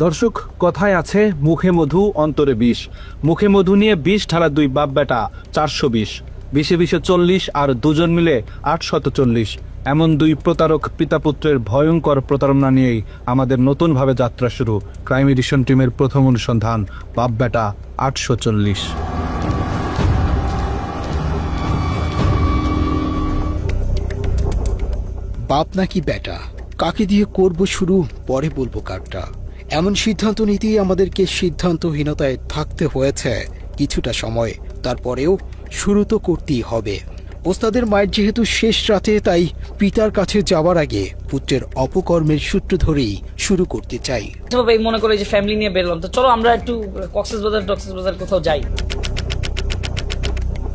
দর্শক, কথায় আছে মুখে মধু অন্তরে বিষ। মুখে মধু নিয়ে বিষ ঢালা দুই বাপ বেটা 420, বিশে বিশে 40 আর দুজন মিলে 840। এমন দুই প্রতারক পিতাপুত্রের ভয়ঙ্কর প্রতারণা নিয়েই আমাদের নতুনভাবে যাত্রা শুরু। ক্রাইম এডিশন টিমের প্রথম অনুসন্ধান, বাপ বেটা 840। বাপ নাকি বেটা, কাকে দিয়ে করব শুরু, পরে বলবো কারটা। এমন সিদ্ধান্ত নিতেই আমাদেরকে সিদ্ধান্তহীনতায় থাকতে হয়েছে কিছুটা সময়। তারপরেও শুরু তো করতেই হবে। ওস্তাদের মায়ের যেহেতু শেষ রাতে, তাই পিতার কাছে যাওয়ার আগে পুত্রের অপকর্মের সূত্র ধরেই শুরু করতে চাই। মনে করে যে ফ্যামিলি নিয়ে বেরলাম, তো চলো আমরা একটু কক্সবাজার কোথাও যাই।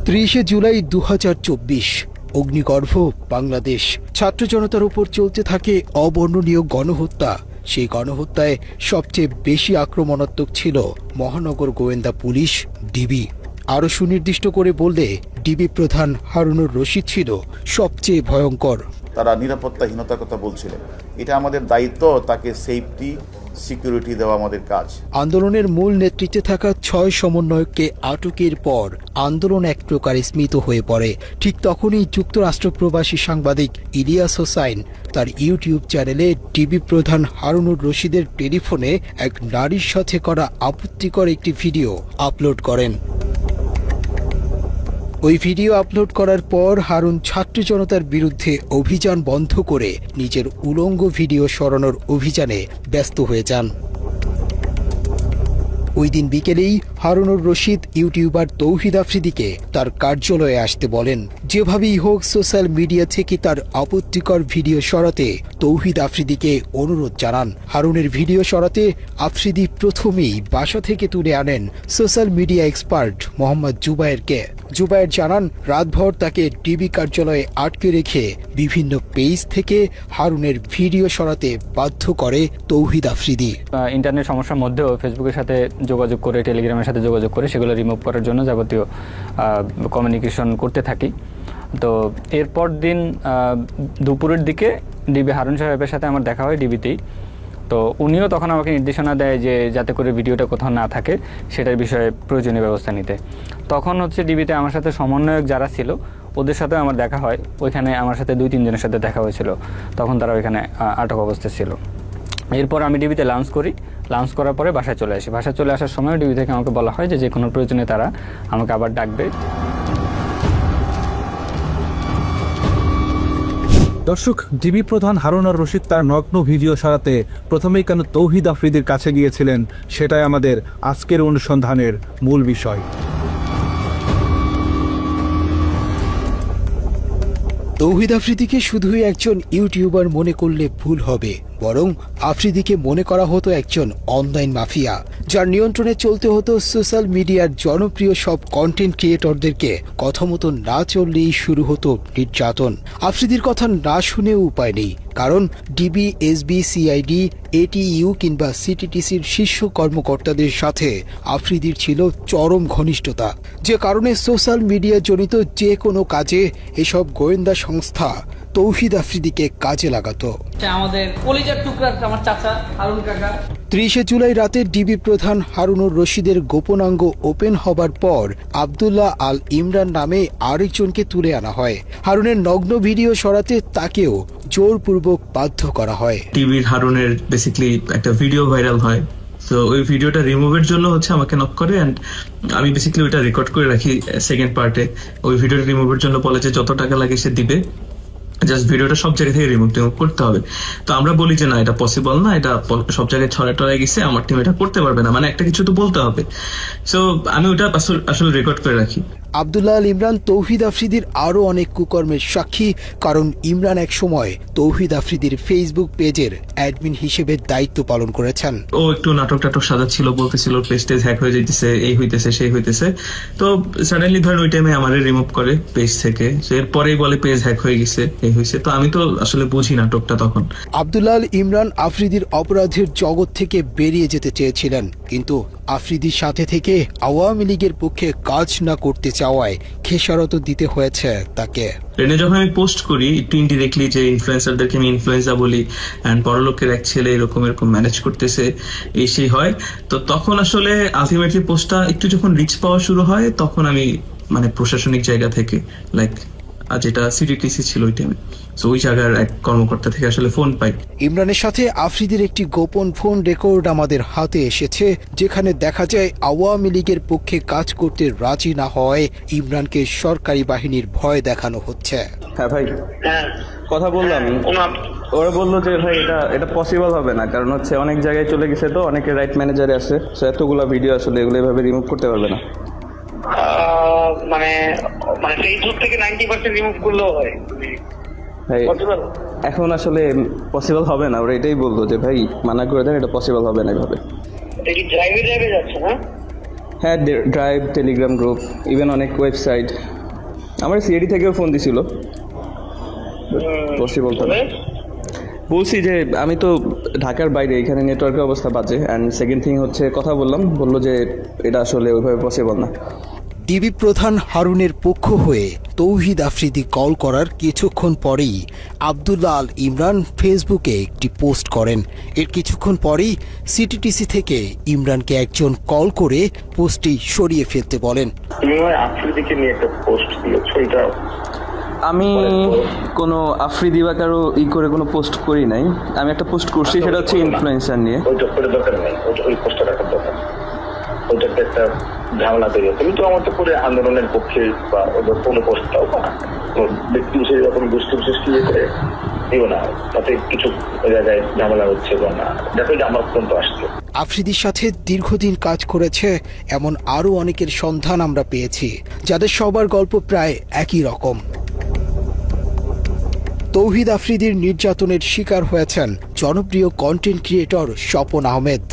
30 জুলাই 2024, অগ্নিগর্ভ বাংলাদেশ। ছাত্র জনতার উপর চলতে থাকে অবর্ণনীয় গণহত্যা। সেই গণহত্যায় সবচেয়ে বেশি আক্রমণাত্মক ছিল মহানগর গোয়েন্দা পুলিশ, ডিবি। আরও সুনির্দিষ্ট করে বললে ডিবি প্রধান হারুনুর রশিদ ছিল সবচেয়ে ভয়ঙ্কর। তারা নিরাপত্তাহীনতার কথা বলছিল। এটা আমাদের দায়িত্ব, তাকে সেফটি সিকিউরিটি দেওয়া আমাদের কাজ। আন্দোলনের মূল নেতৃত্বে থাকা 6 সমন্বয়ককে আটকের পর আন্দোলন এক প্রকার স্মিত হয়ে পড়ে। ঠিক তখনই যুক্তরাষ্ট্র প্রবাসী সাংবাদিক ইলিয়াস হোসাইন তার ইউটিউব চ্যানেলে ডিবি প্রধান হারুনুর রশিদের টেলিফোনে এক নারীর সাথে করা আপত্তিকর একটি ভিডিও আপলোড করেন। ওই ভিডিও আপলোড করার পর হারুন ছাত্র জনতার বিরুদ্ধে অভিযান বন্ধ করে নিজের উলঙ্গ ভিডিও সরানোর অভিযানে ব্যস্ত হয়ে যান। ওই দিন বিকেলেই হারুনুর রশিদ ইউটিউবার তৌহিদ আফ্রিদিকে তার কার্যালয়ে আসতে বলেন। যেভাবেই হোক সোশ্যাল মিডিয়া থেকে তার আপত্তিকর ভিডিও সরাতে তৌহিদ আফ্রিদিকে অনুরোধ জানান। হারুনের ভিডিও সরাতে আফ্রিদি প্রথমেই বাসা থেকে তুলে আনেন সোশ্যাল মিডিয়া এক্সপার্ট মোহাম্মদ জুবায়েরকে। জুবায়ের জানান, রাতভর তাকে ডিবি কার্যালয়ে আটকে রেখে বিভিন্ন পেজ থেকে হারুনের ভিডিও সরাতে বাধ্য করে তৌহিদ আফ্রিদি। ইন্টারনেট সমস্যার মধ্যেও ফেসবুকের সাথে যোগাযোগ করে, টেলিগ্রামের সাথে যোগাযোগ করে সেগুলো রিমুভ করার জন্য যাবতীয় কমিউনিকেশন করতে থাকি। তো এরপর দিন দুপুরের দিকে ডিবি হারুন সাহেবের সাথে আমার দেখা হয় ডিবিতেই। তো উনিও তখন আমাকে নির্দেশনা দেয় যে যাতে করে ভিডিওটা কোথাও না থাকে সেটার বিষয়ে প্রয়োজনীয় ব্যবস্থা নিতে। তখন ডিবিতে আমার সাথে সমন্বয়ক যারা ছিল ওদের সাথে আমার দেখা হয়। ওইখানে আমার সাথে 2-3 জনের সাথে দেখা হয়েছিল। তখন তারা ওইখানে আটক অবস্থায় ছিল। এরপর আমি ডিবিতে লাঞ্চ করি। লাঞ্চ করার পরে বাসায় চলে আসি। বাসায় চলে আসার সময় ডিবি থেকে আমাকে বলা হয় যে কোনো প্রয়োজনে তারা আমাকে আবার ডাকবে। দর্শক, ডিবি প্রধান হারুনুর রশিদ তার নগ্ন ভিডিও সরাতে প্রথমেই কেন তৌহিদ আফ্রিদির কাছে গিয়েছিলেন, সেটাই আমাদের আজকের অনুসন্ধানের মূল বিষয়। তৌহিদ আফ্রিদিকে শুধুই একজন ইউটিউবার মনে করলে ভুল হবে, বরং আফ্রিদিকে মনে করা হতো একজন অনলাইন মাফিয়া, যার নিয়ন্ত্রণে চলতে হতো সোশ্যাল মিডিয়ার জনপ্রিয় সব কন্টেন্ট ক্রিয়েটরদেরকে। কথা মতো না চললেই শুরু হতো নির্যাতন। আফ্রিদির কথা না শুনেও উপায় নেই, কারণ ডিবি, এসবি, সিআইডি, এটিইউ কিংবা সিটিটিসির শীর্ষ কর্মকর্তাদের সাথে আফ্রিদির ছিল চরম ঘনিষ্ঠতা, যে কারণে সোশ্যাল মিডিয়া জনিত যে কোনো কাজে এসব গোয়েন্দা সংস্থা তৌহিদ আফ্রিদিকে কাজে লাগাতো। আমাদের কলিজার টুকরা আমার চাচা হারুন কাকা। 30 জুলাই রাতে ডিবি প্রধান হারুনুর রশিদের গোপনাঙ্গ ওপেন হবার পর আব্দুল্লাহ আল ইমরান নামে আরেকজনকে তুলে আনা হয়। হারুনের নগ্ন ভিডিও সরাতে তাকেও জোরপূর্বক বাধ্য করা হয়। টিভির হারুনের বেসিক্যালি একটা ভিডিও ভাইরাল হয়। তো ওই ভিডিওটা রিমুভের জন্য আমাকে নক করে, এন্ড আমি বেসিক্যালি ওইটা রেকর্ড করে রাখি সেকেন্ড পার্টে। ওই ভিডিওটা রিমুভের জন্য বলে যে যত টাকা লাগে সে দিবে, জাস্ট ভিডিওটা সব জায়গা থেকে রিমুভ করতে হবে। তো আমরা বলি যে না, এটা পসিবল না, এটা সব জায়গায় ছড়ায় গেছে, আমার টিম এটা করতে পারবে না, মানে একটা কিছু তো বলতে হবে। সো আমি ওটা আসলে রেকর্ড করে রাখি। আব্দুল্লাহ আল ইমরান তৌহিদ আফ্রিদির আরও অনেক কুকর্মের সাক্ষী, কারণ ইমরান এক সময় তৌহিদ আফ্রিদির ফেসবুক পেজের অ্যাডমিন হিসেবে দায়িত্ব পালন করেছেন। ও একটু নাটক সাজাচ্ছিল, বলতেছিল পেজ হ্যাক হয়ে যেতেছে, এই হইতেছে সেই হইতেছে। তো সাডেনলি ধরেন ওই টাইমে আমারে রিমুভ করে পেজ থেকে। এরপরেই বলে পেজ হ্যাক হয়ে গেছে, এই হয়েছে। তো আমি তো আসলে বুঝি নাটকটা তখন। আব্দুল্লাহ আল ইমরান আফ্রিদির অপরাধের জগৎ থেকে বেরিয়ে যেতে চেয়েছিলেন। কিন্তু আফ্রিদির সাথে থেকে আওয়ামী লীগের পক্ষে কাজ না করতে চাওয়ায় খেসারত দিতে হয়েছে তাকে। ট্রেনে যখন আমি পোস্ট করি একটু ইনডিরেক্টলি যে ইনফ্লুয়েন্সারদেরকে আমি ইনফ্লুয়েন্সা বলি অ্যান্ড বড়লোকের এক ছেলে এরকম ম্যানেজ করতেছে এই সেই হয়, তো তখন আসলে আলটিমেটলি পোস্টটা একটু যখন রিচ পাওয়া শুরু হয় তখন আমি মানে প্রশাসনিক জায়গা থেকে লাইক যেটা সিটিটিসি ছিল ওই টাইমে, তো ওই জায়গার এক কর্মকর্তা থেকে আসলে ফোন পাই। ইমরানের সাথে আফ্রিদির একটি গোপন ফোন রেকর্ড আমাদের হাতে এসেছে, যেখানে দেখা যায় আওয়ামী লীগের পক্ষে কাজ করতে রাজি না হয় ইমরানকে সরকারি বাহিনীর ভয় দেখানো হচ্ছে। হ্যাঁ ভাই, হ্যাঁ কথা বললাম, ওরা বললো যে ভাই এটা পসিবল হবে না, কারণ হচ্ছে অনেক জায়গায় চলে গেছে, তো অনেকে রাইট ম্যানেজারে আছে, তো এতগুলো ভিডিও আসলে এগুলো এভাবে রিমুভ করতে পারবে না। মানে মানে ফেসবুক থেকে 90% রিমুভ করলেও হয় ভাই পসিবল? এখন আসলে পসিবল হবে না, ওরা এটাই বললো যে ভাই মানা করে দেন, এটা পসিবল হবে না এভাবে। এটা কি ড্রাইভে যাচ্ছে না? হ্যাঁ, ড্রাইভ, টেলিগ্রাম গ্রুপ, ইভেন অনেক ওয়েবসাইট, আমার সিআইডি থেকেও ফোন দিছিল, পসিবল তো না। বলছি যে আমি তো ঢাকার বাইরে, এখানে নেটওয়ার্কের অবস্থা বাজে, অ্যান্ড সেকেন্ড থিং হচ্ছে কথা বললাম, বললো যে এটা আসলে ওইভাবে পসিবল না। ডিবি প্রধান হারুনের পক্ষ হয়ে তৌহিদ আফ্রিদি কল করার কিছুক্ষণ পরেই আব্দুল্লাহ আল ইমরান ফেসবুকে একটি পোস্ট করেন। এর কিছুক্ষণ পরেই সিটিটিসি থেকে ইমরানকে একজন কল করে পোস্টটি সরিয়ে ফেলতে বলেন। তুমি আফ্রিদিকে নিয়ে একটা পোস্ট দিয়েছো, এটা আমি কোনো আফ্রিদি বা কারো করে কোনো পোস্ট করি নাই, আমি একটা পোস্ট করছি, সেটা হচ্ছে ইনফ্লুয়েন্সার নিয়ে। ওইটা করে দরকার নেই, ওই পোস্টটা রাখার দরকার, ওইটাতে একটা ঝামেলা তৈরি হয়। তুমি তো আমার তো করে আন্দোলনের পক্ষে বা ওদের কোনো পোস্টটাও বা ব্যক্তি বিশেষ যখন গোষ্ঠী বিশেষ কি করে দিও না, তাতে কিছু জায়গায় ঝামেলা হচ্ছে বা না, দেখো যে আমার পর্যন্ত আসছে। আফ্রিদির সাথে দীর্ঘদিন কাজ করেছে এমন আরও অনেকের সন্ধান আমরা পেয়েছি, যাদের সবার গল্প প্রায় একই রকম। তৌহিদ আফ্রিদির নির্যাতনের শিকার হয়েছেন জনপ্রিয় কন্টেন্ট ক্রিয়েটর স্বপন আহমেদ।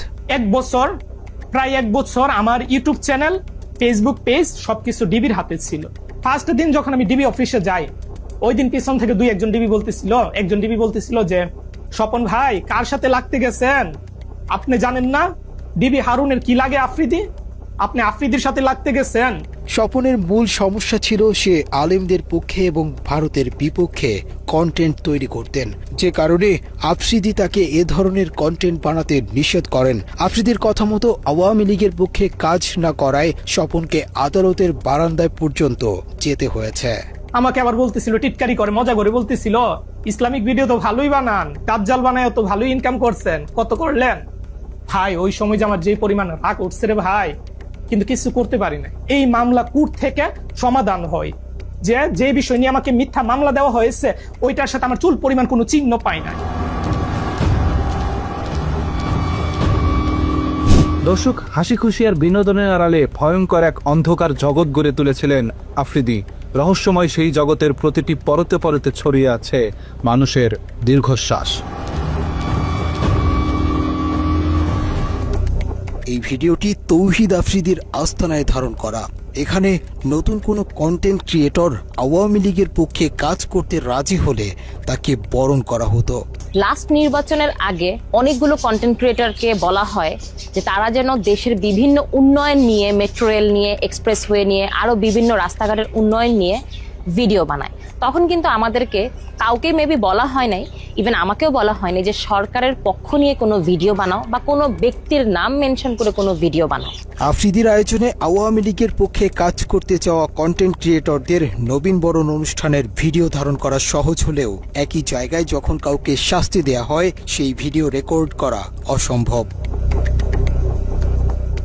প্রায় এক বছর আমার ইউটিউব চ্যানেল, ফেসবুক পেজ সবকিছু ডিবির হাতে ছিল। ফার্স্ট দিন যখন আমি ডিবি অফিসে যাই, ওই দিন পিছন থেকে একজন ডিবি বলতেছিল যে স্বপন ভাই কার সাথে লাগতে গেছেন, আপনি জানেন না ডিবি হারুনের কি লাগে আফ্রিদি, আপনি আফ্রিদির সাথে লাগতে গেছেন। স্বপনের মূল সমস্যা ছিল সে আলেমদের পক্ষে এবং ভারতের বিপক্ষে কন্টেন্ট তৈরি করতেন, যে কারণে আফ্রিদি তাকে এ ধরনের কন্টেন্ট বানাতে নিষেধ করেন। আফ্রিদির কথা মতো আওয়ামী লীগের পক্ষে কাজ না করায় স্বপনকে আদালতের বারান্দায় পর্যন্ত যেতে হয়েছে। আমাকে আবার বলতেছিল, টিটকারি করে মজা করে বলতেছিল, ইসলামিক ভিডিও তো ভালোই বানান, দাজ্জাল বানায় তো ভালোই ইনকাম করছেন, কত করলেন? ভাই ওই সময় যে আমার যে পরিমাণ রাগ উঠছে রে ভাই, কিন্তু কিছু করতে পারি না। এই মামলা কোর্ট থেকে সমাধান হয়, যে বিষয় নিয়ে আমাকে মিথ্যা মামলা দেওয়া হয়েছে ওইটার সাথে আমার চুল পরিমাণ কোনো চিহ্ন পাই না। দর্শক, হাসি খুশি আর বিনোদনের আড়ালে ভয়ঙ্কর এক অন্ধকার জগৎ গড়ে তুলেছিলেন আফ্রিদি। রহস্যময় সেই জগতের প্রতিটি পরতে পরতে ছড়িয়ে আছে মানুষের দীর্ঘশ্বাস। এই ভিডিওটি তৌহিদ আফ্রিদির আস্তানায় ধারণ করা। এখানে নতুন কোনো কন্টেন্ট ক্রিয়েটর আওয়ামী লীগের পক্ষে কাজ করতে রাজি হলে তাকে বরণ করা হতো। লাস্ট নির্বাচনের আগে অনেকগুলো কন্টেন্ট ক্রিয়েটরকে বলা হয় যে তারা যেন দেশের বিভিন্ন উন্নয়ন নিয়ে, মেট্রো রেল নিয়ে, এক্সপ্রেসওয়ে নিয়ে, আরো বিভিন্ন রাস্তাঘাটের উন্নয়ন নিয়ে ভিডিও বানায়। তখন কিন্তু আমাদেরকে কাউকে মেবি বলা হয় নাই, ইভেন আমাকেও বলা হয়নি যে সরকারের পক্ষ নিয়ে কোনো ভিডিও বানাও বা কোনো ব্যক্তির নাম মেনশন করে কোনো ভিডিও বানাও। আফ্রিদির আয়োজনে আওয়ামী লীগের পক্ষে কাজ করতে চাওয়া কন্টেন্ট ক্রিয়েটরদের নবীন বরণ অনুষ্ঠানের ভিডিও ধারণ করা সহজ হলেও একই জায়গায় যখন কাউকে শাস্তি দেয়া হয় সেই ভিডিও রেকর্ড করা অসম্ভব।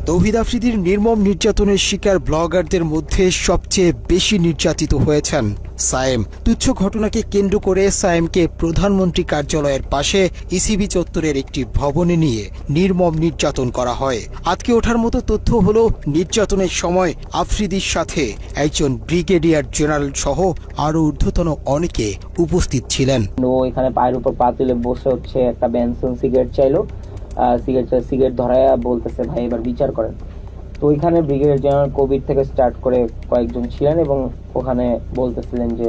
তৌহিদ আফ্রিদির নির্মম নির্যাতনের শিকার ব্লগারদের মধ্যে সবচেয়ে বেশি নির্যাতিত হয়েছেন সায়েম। তুচ্ছ ঘটনাকে কেন্দ্র করে সায়েমকে প্রধানমন্ত্রী কার্যালয়ের পাশে ইসিবি চত্বরের একটি ভবনে নিয়ে নির্মম নির্যাতন করা হয়। আজকে ওঠার মতো তথ্য হলো নির্যাতনের সময় আফ্রিদির সাথে একজন ব্রিগেডিয়ার জেনারেল সহ আরো ঊর্ধ্বতন অনেকে উপস্থিত ছিলেন। ও এখানে পায়ের উপর পা তুলে বসে হচ্ছে একটা বেনসন সিগারেট চাইলো, সিগারেট ধরায় বলতেছে ভাই এবার বিচার করেন। তো ওইখানে ব্রিগেডিয়ার জেনারেল কোভিড থেকে স্টার্ট করে কয়েকজন ছিলেন এবং ওখানে বলতেছিলেন যে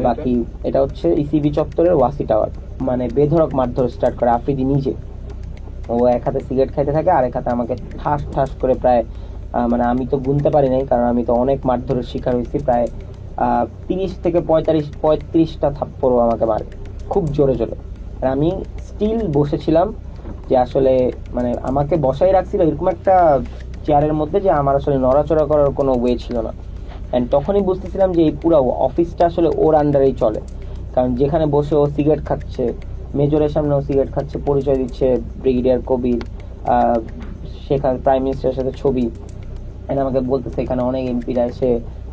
বাকি এটা হচ্ছে ইসিবি চত্বরের ওয়াসি টাওয়ার, মানে বেধড়ক মারধর স্টার্ট করে আফ্রিদি নিজে। ও এক হাতে সিগারেট খাইতে থাকে আর এক হাতে আমাকে ঠাস ঠাস করে প্রায় মানে আমি তো গুনতে পারি নাই, কারণ আমি তো অনেক মারধরের শিকার হয়েছি, প্রায় 30 থেকে 35টা থাপ্পড়ও আমাকে মারে খুব জোরে জোরে। আর আমি স্টিল বসেছিলাম, যে আসলে মানে আমাকে বসাই রাখছিল এরকম একটা চেয়ারের মধ্যে যে আমার আসলে নড়াচড়া করার কোনো ওয়ে ছিল না। অ্যান্ড তখনই বুঝতেছিলাম যে এই পুরো অফিসটা আসলে ওর আন্ডারেই চলে, কারণ যেখানে বসে ও সিগারেট খাচ্ছে, মেজরের সামনেও সিগারেট খাচ্ছে, পরিচয় দিচ্ছে ব্রিগেডিয়ার কবির, সেখানে প্রাইম মিনিস্টারের সাথে ছবি, এন্ড আমাকে বলতেছে এখানে অনেক এমপিরা এসে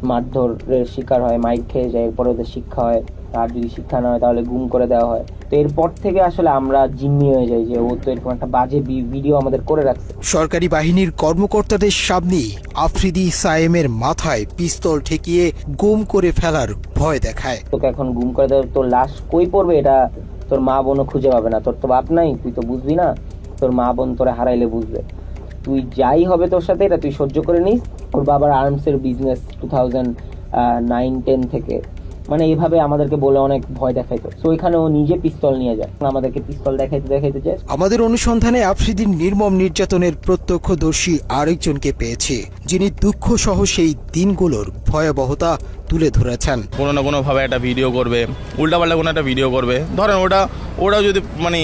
মারধরের শিকার হয়, মাইক খেয়ে যায়, এরপরে ওদের শিক্ষা হয়, আর যদি শিক্ষা না হয় তাহলে গুম করে দেওয়া হয়। তো এরপর থেকে আসলে আমরা জিম্মি হয়ে যাই যে ও তো এরকম একটা বাজে ভিডিও আমাদের করে রাখছে। সরকারি বাহিনীর কর্মকর্তাদের সামনেই আফ্রিদি সায়েমের মাথায় পিস্তল ঠেকিয়ে গুম করে ফেলার ভয় দেখায়। তোকে এখন গুম করে দেওয়া, তোর লাশ কই পড়বে এটা তোর মা বোনও খুঁজে পাবে না, তোর তো বাপ নাই, তুই তো বুঝবি না, তোর মা বোন তোরে হারাইলে বুঝবে, তুই যাই হবে তোর সাথে এটা তুই সহ্য করে নিস। ওর বাবার আর্মসের বিজনেস 2009-10 থেকে, মানে এইভাবে আমাদেরকে বলে অনেক ভয় দেখাইতো। তো ওইখানে ও নিজে পিস্তল নিয়ে যায়, আমাদেরকে পিস্তল দেখাইতে যায়। আমাদের অনুসন্ধানে আফ্রিদির নির্মম নির্যাতনের প্রত্যক্ষদর্শী আরেকজনকে পেয়েছে, যিনি দুঃখ সহ সেই দিনগুলোর ভয়াবহতা তুলে ধরেছেন। কোনো না কোনোভাবে একটা ভিডিও করবে, উল্টাপাল্টা কোনো একটা ভিডিও করবে, ধরেন ওটা যদি মানে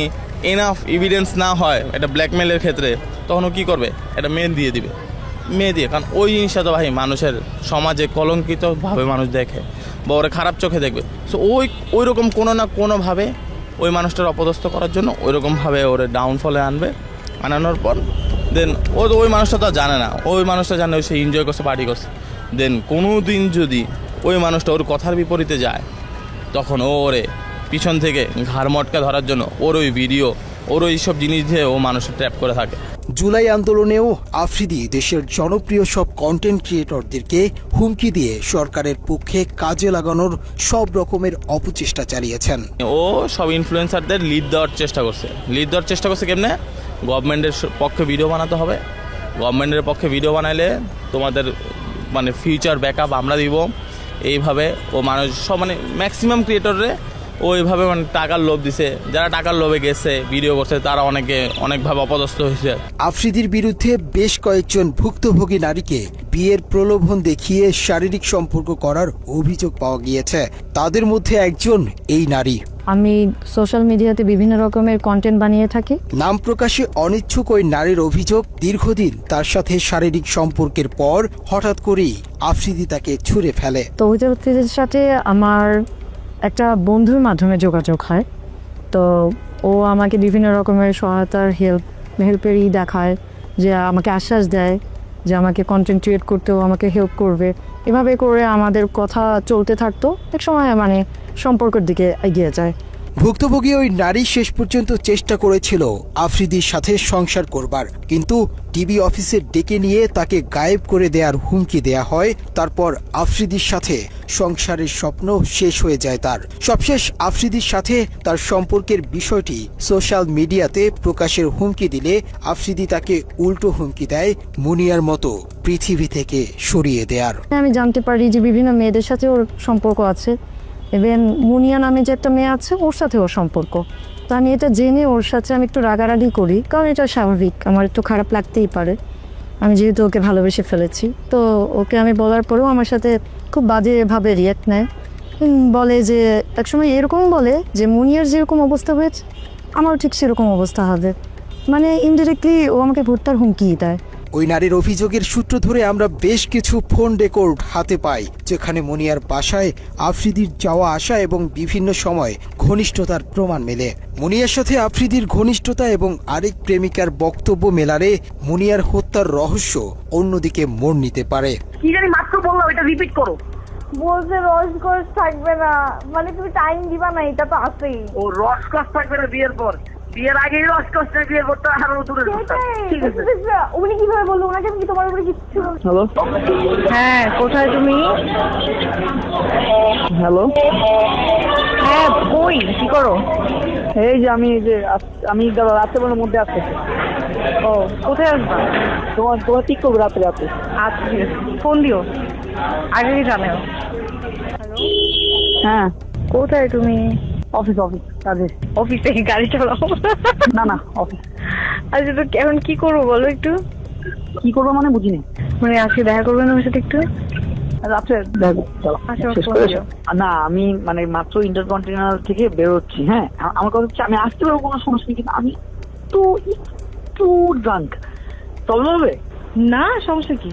এনাফ এভিডেন্স না হয় এটা ব্ল্যাকমেলের ক্ষেত্রে, তখন ও কী করবে, একটা মেয়ে দিয়ে দিবে, মেয়ে দিয়ে, কারণ ওই জিনিসটা তো ভাই মানুষের সমাজে কলঙ্কিতভাবে মানুষ দেখে বা ওরা খারাপ চোখে দেখবে। সো ওই রকম কোনো না কোনোভাবে ওই মানুষটার অপদস্থ করার জন্য ওই রকমভাবে ওরা ডাউনফলে আনানোর পর দেন ওই মানুষটা তো জানে না, ওই মানুষটা জানে সে এনজয় করছে, পার্টি করছে, দেন কোনো দিন যদি ওই মানুষটা ওর কথার বিপরীতে যায় তখন ওরে পিছন থেকে ঘাড় মটকা ধরার জন্য ওর ওই ভিডিও, ওর ওই সব জিনিস দিয়ে ও মানুষের ট্র্যাপ করে থাকে। জুলাই আন্দোলনেও আফ্রিদি দেশের জনপ্রিয় সব কন্টেন্ট ক্রিয়েটরদেরকে হুমকি দিয়ে সরকারের পক্ষে কাজে লাগানোর সব রকমের অপচেষ্টা চালিয়েছেন। ও সব ইনফ্লুয়েন্সারদের লিড দেওয়ার চেষ্টা করছে কেমনে, গভর্নমেন্টের পক্ষে ভিডিও বানাতে হবে, গভর্নমেন্টের পক্ষে ভিডিও বানাইলে তোমাদের মানে ফিউচার ব্যাকআপ আমরা দিব, এইভাবে ও মানুষ সব মানে ম্যাক্সিমাম ক্রিয়েটররে ওইভাবে মানে টাকার লোভ দিছে, যারা টাকার লোভে গেছে ভিডিও করছে তারা অনেকভাবে অপদস্থ হয়েছে। আফ্রিদির বিরুদ্ধে বেশ কয়েকজন ভুক্তভোগী নারীকে বিয়ের প্রলোভন দেখিয়ে শারীরিক সম্পর্ক করার অভিযোগ পাওয়া গিয়েছে, তাদের মধ্যে একজন এই নারী। আমি সোশ্যাল মিডিয়াতে বিভিন্ন রকমের কন্টেন্ট বানিয়ে থাকি। নাম প্রকাশে অনিচ্ছুক ওই নারীর অভিযোগ, দীর্ঘদিন তার সাথে শারীরিক সম্পর্কের পর হঠাৎ করেই আফ্রিদি তাকে ছুঁড়ে ফেলে। তো ওই ব্যক্তিদের সাথে আমার একটা বন্ধুর মাধ্যমে যোগাযোগ হয়, তো ও আমাকে বিভিন্ন রকমের সহায়তার হেল্পেরই দেখায়, যে আমাকে আশ্বাস দেয় যে আমাকে কন্টেন্ট ক্রিয়েট করতেও আমাকে হেল্প করবে, এভাবে করে আমাদের কথা চলতে থাকতো, এক সময় মানে সম্পর্কের দিকে এগিয়ে যায়। ভুক্তভোগী ওই নারী শেষ পর্যন্ত চেষ্টা করেছিল আফ্রিদির সাথে সংসার করবার, কিন্তু টিভি অফিসে ডেকে নিয়ে তাকে গায়েব করে দেওয়ার হুমকি দেয়া হয়। তারপর আফ্রিদির সাথে সংসারের স্বপ্ন শেষ হয়ে যায় তার। সবশেষ আফ্রিদির সাথে তার সম্পর্কের বিষয়টি সোশ্যাল মিডিয়াতে প্রকাশের হুমকি দিলে আফ্রিদি তাকে উল্টো হুমকি দেয় মুনিয়ার মতো পৃথিবী থেকে সরিয়ে দেয়ার। আমি জানতে পারি যে বিভিন্ন মেয়েদের সাথে ওর সম্পর্ক আছে, ইভেন মুনিয়া নামে যে একটা মেয়ে আছে ওর সাথে ওর সম্পর্ক। তো আমি এটা জেনে ওর সাথে আমি একটু রাগারাগি করি, কারণ এটা স্বাভাবিক, আমার একটু খারাপ লাগতেই পারে, আমি যেহেতু ওকে ভালোবেসে ফেলেছি। তো ওকে আমি বলার পরেও আমার সাথে খুব বাজেভাবে রিয়াক্ট নেয়, বলে যে একসময় এরকম বলে যে মুনিয়ার যেরকম অবস্থা হয়েছে আমারও ঠিক সেরকম অবস্থা হবে, মানে ইনডিরেক্টলি ও আমাকে ভর্তার হুমকি দেয়। ওই নারীর অভিযোগের সূত্র ধরে আমরা বেশ কিছু ফোন রেকর্ড হাতে পাই, যেখানে মুনিয়ার বাসায় আফ্রিদির যাওয়া আসা এবং বিভিন্ন সময় ঘনিষ্ঠতার প্রমাণ মেলে। মুনিয়ার সাথে আফ্রিদির ঘনিষ্ঠতা এবং আরেক প্রেমিকার বক্তব্য মেলারে মুনিয়ার হত্যার রহস্য অন্যদিকে মোড় নিতে পারে। কি জানি মাত্র বললাম, এটা রিপিট করো। বলছে রসকস থাকবে না, মানে তুমি টাইম দিবা না, এটা তো আছেই। ও রসকস থাকবে না বিয়ের পর, বিয়ের আগেই রসকস না, বিয়ের পর তো আরো দূরে। ঠিক আছে, উনি কিভাবে বললো? ওনাকে আমি কি তোমার উপরে কিছু বলছি? হ্যালো, হ্যাঁ কোথায় তুমি? হ্যালো, হ্যাঁ কই, কি করো? এই যে আমি রাত্রেবেলার মধ্যে আসছি। ও কোথায় আসবা? তোমার ঠিক করবো রাতে। আচ্ছা ঠিক আছে, ফোন দিও, আগেই জানাও। হ্যালো, হ্যাঁ কোথায় তুমি? অফিস। কাজে। অফিসে গাড়ি চালাও? না না অফিস। আচ্ছা, তো এখন কি করবো বলো একটু? কি করবো মানে বুঝিনি। মানে আজকে দেখা করবেন আমার সাথে একটু? রাত্রে দেখো চলো। আচ্ছা, শেষ ফোন করে দিও। না আমি মানে মাত্র ইন্টারকন্টিনেন্টাল থেকে বেরোচ্ছি। হ্যাঁ আমার কথা হচ্ছে আমি আসতে পারবো, কোনো সমস্যা নেই, কিন্তু আমি একটু ড্রাঙ্ক। চলবে হবে? না সমস্যা কি?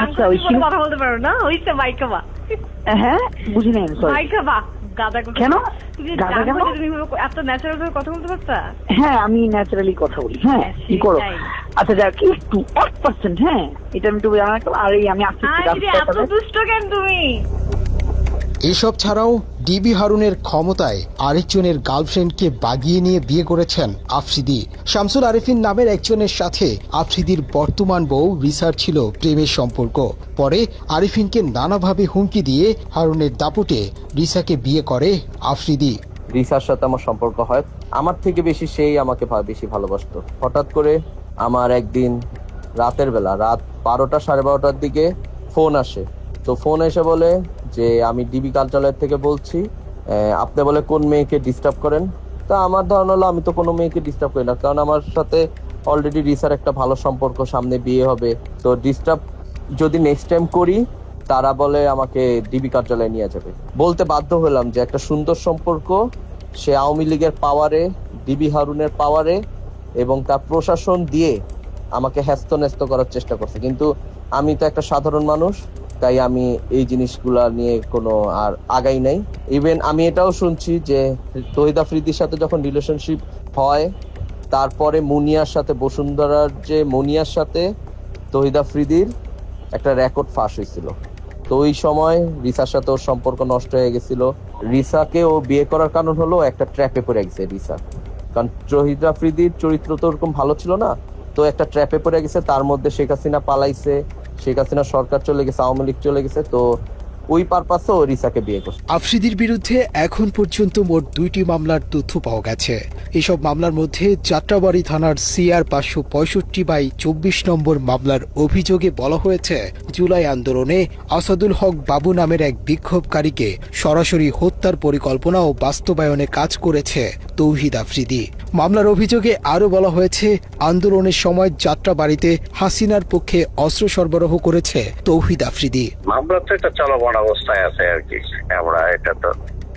আচ্ছা ওই কথা বলতে পারো না? ওইটা মাইকাবা। হ্যাঁ বুঝি নাই সরি। মাইকাবা গাদা কথা। কেন? তুমি গাদা কেন? তুমি এত ন্যাচারাল ভাবে কথা বলতে পারতা? হ্যাঁ আমি ন্যাচারালি কথা বলি। হ্যাঁ কি করো? আচ্ছা যাক একটু 1%। হ্যাঁ এটা আমি একটু জানা রাখলাম। আর এই আমি আসছি। এত দুষ্ট কেন তুমি? এসব ছাড়াও ডিবি হারুনের ক্ষমতায় আরেকজনের গার্লফ্রেন্ডকে বাগিয়ে নিয়ে বিয়ে করেছেন আফ্রিদি। শামসুল আরেফিন নামের একজনের সাথে আফ্রিদির বর্তমান বউ রিসার ছিল প্রেমের সম্পর্ক। পরে আরেফিনকে নানাভাবে হুমকি দিয়ে হারুনের দাপটে রিসাকে বিয়ে করে আফ্রিদি। রিসার সাথে আমার সম্পর্ক হয়, আমার থেকে বেশি সেই আমাকে বেশি ভালোবাসতো। হঠাৎ করে আমার একদিন রাতের বেলা রাত 12টা 12:30টার দিকে ফোন আসে। তো ফোন এসে বলে যে আমি ডিবি কার্যালয়ের থেকে বলছি, আপনি বলে কোন মেয়েকে ডিস্টার্ব করেন। তা আমার ধারণা হলো আমি তো কোনো মেয়েকে ডিস্টার্ব করি না, কারণ আমার সাথে অলরেডি রিসার একটা ভালো সম্পর্ক, সামনে বিয়ে হবে। তো ডিস্টার্ব যদি নেক্সট টাইম করি তারা বলে আমাকে ডিবি কার্যালয়ে নিয়ে যাবে। বলতে বাধ্য হলাম যে একটা সুন্দর সম্পর্ক, সে আওয়ামী লীগের পাওয়ারে, ডিবি হারুনের পাওয়ারে এবং তার প্রশাসন দিয়ে আমাকে হ্যাস্ত করার চেষ্টা করছে। কিন্তু আমি তো একটা সাধারণ মানুষ, তাই আমি এই জিনিসগুলা নিয়ে কোনো আর আগাই নাই। ইভেন আমি এটাও শুনছি যে তহিদ আফ্রিদির সাথে যখন রিলেশনশিপ হয় তারপরে মুনিয়ার সাথে, বসুন্ধরার যে মুনিয়ার সাথে তহিদ আফ্রিদির একটা রেকর্ড ফাঁস হয়েছিল। তো ওই সময় রিসার সাথে ওর সম্পর্ক নষ্ট হয়ে গেছিল। রিসাকে ও বিয়ে করার কারণ হলো একটা ট্র্যাপে পড়ে গেছে রিসা, কারণ তহিদ আফ্রিদির চরিত্র তো ওরকম ভালো ছিল না। তো একটা ট্র্যাপে পড়ে গেছে, তার মধ্যে শেখ হাসিনা পালাইছে, শেখ হাসিনা সরকার চলে গেছে, আওয়ামী লীগ চলে গেছে। তো ওই পারপাসে ও রিসাকে বিয়ে করছে। আফ্রিদির বিরুদ্ধে এখন পর্যন্ত মোট 2টি মামলার তথ্য পাওয়া গেছে। এসব মামলার মধ্যে যাত্রাবাড়ি থানার CR 565/24 নম্বর মামলার অভিযোগে বলা হয়েছে জুলাই আন্দোলনে আসাদুল হক বাবু নামের এক বিক্ষোভকারীকে সরাসরি হত্যার পরিকল্পনা ও বাস্তবায়নে কাজ করেছে তৌহিদ আফ্রিদি। মামলার অভিযোগে আরও বলা হয়েছে আন্দোলনের সময় যাত্রাবাড়িতে হাসিনার পক্ষে অস্ত্র সরবরাহ করেছে তৌহিদ আফ্রিদি। মামলা তো একটা চলমান অবস্থায় আছে আর কি। আমরা এটা তো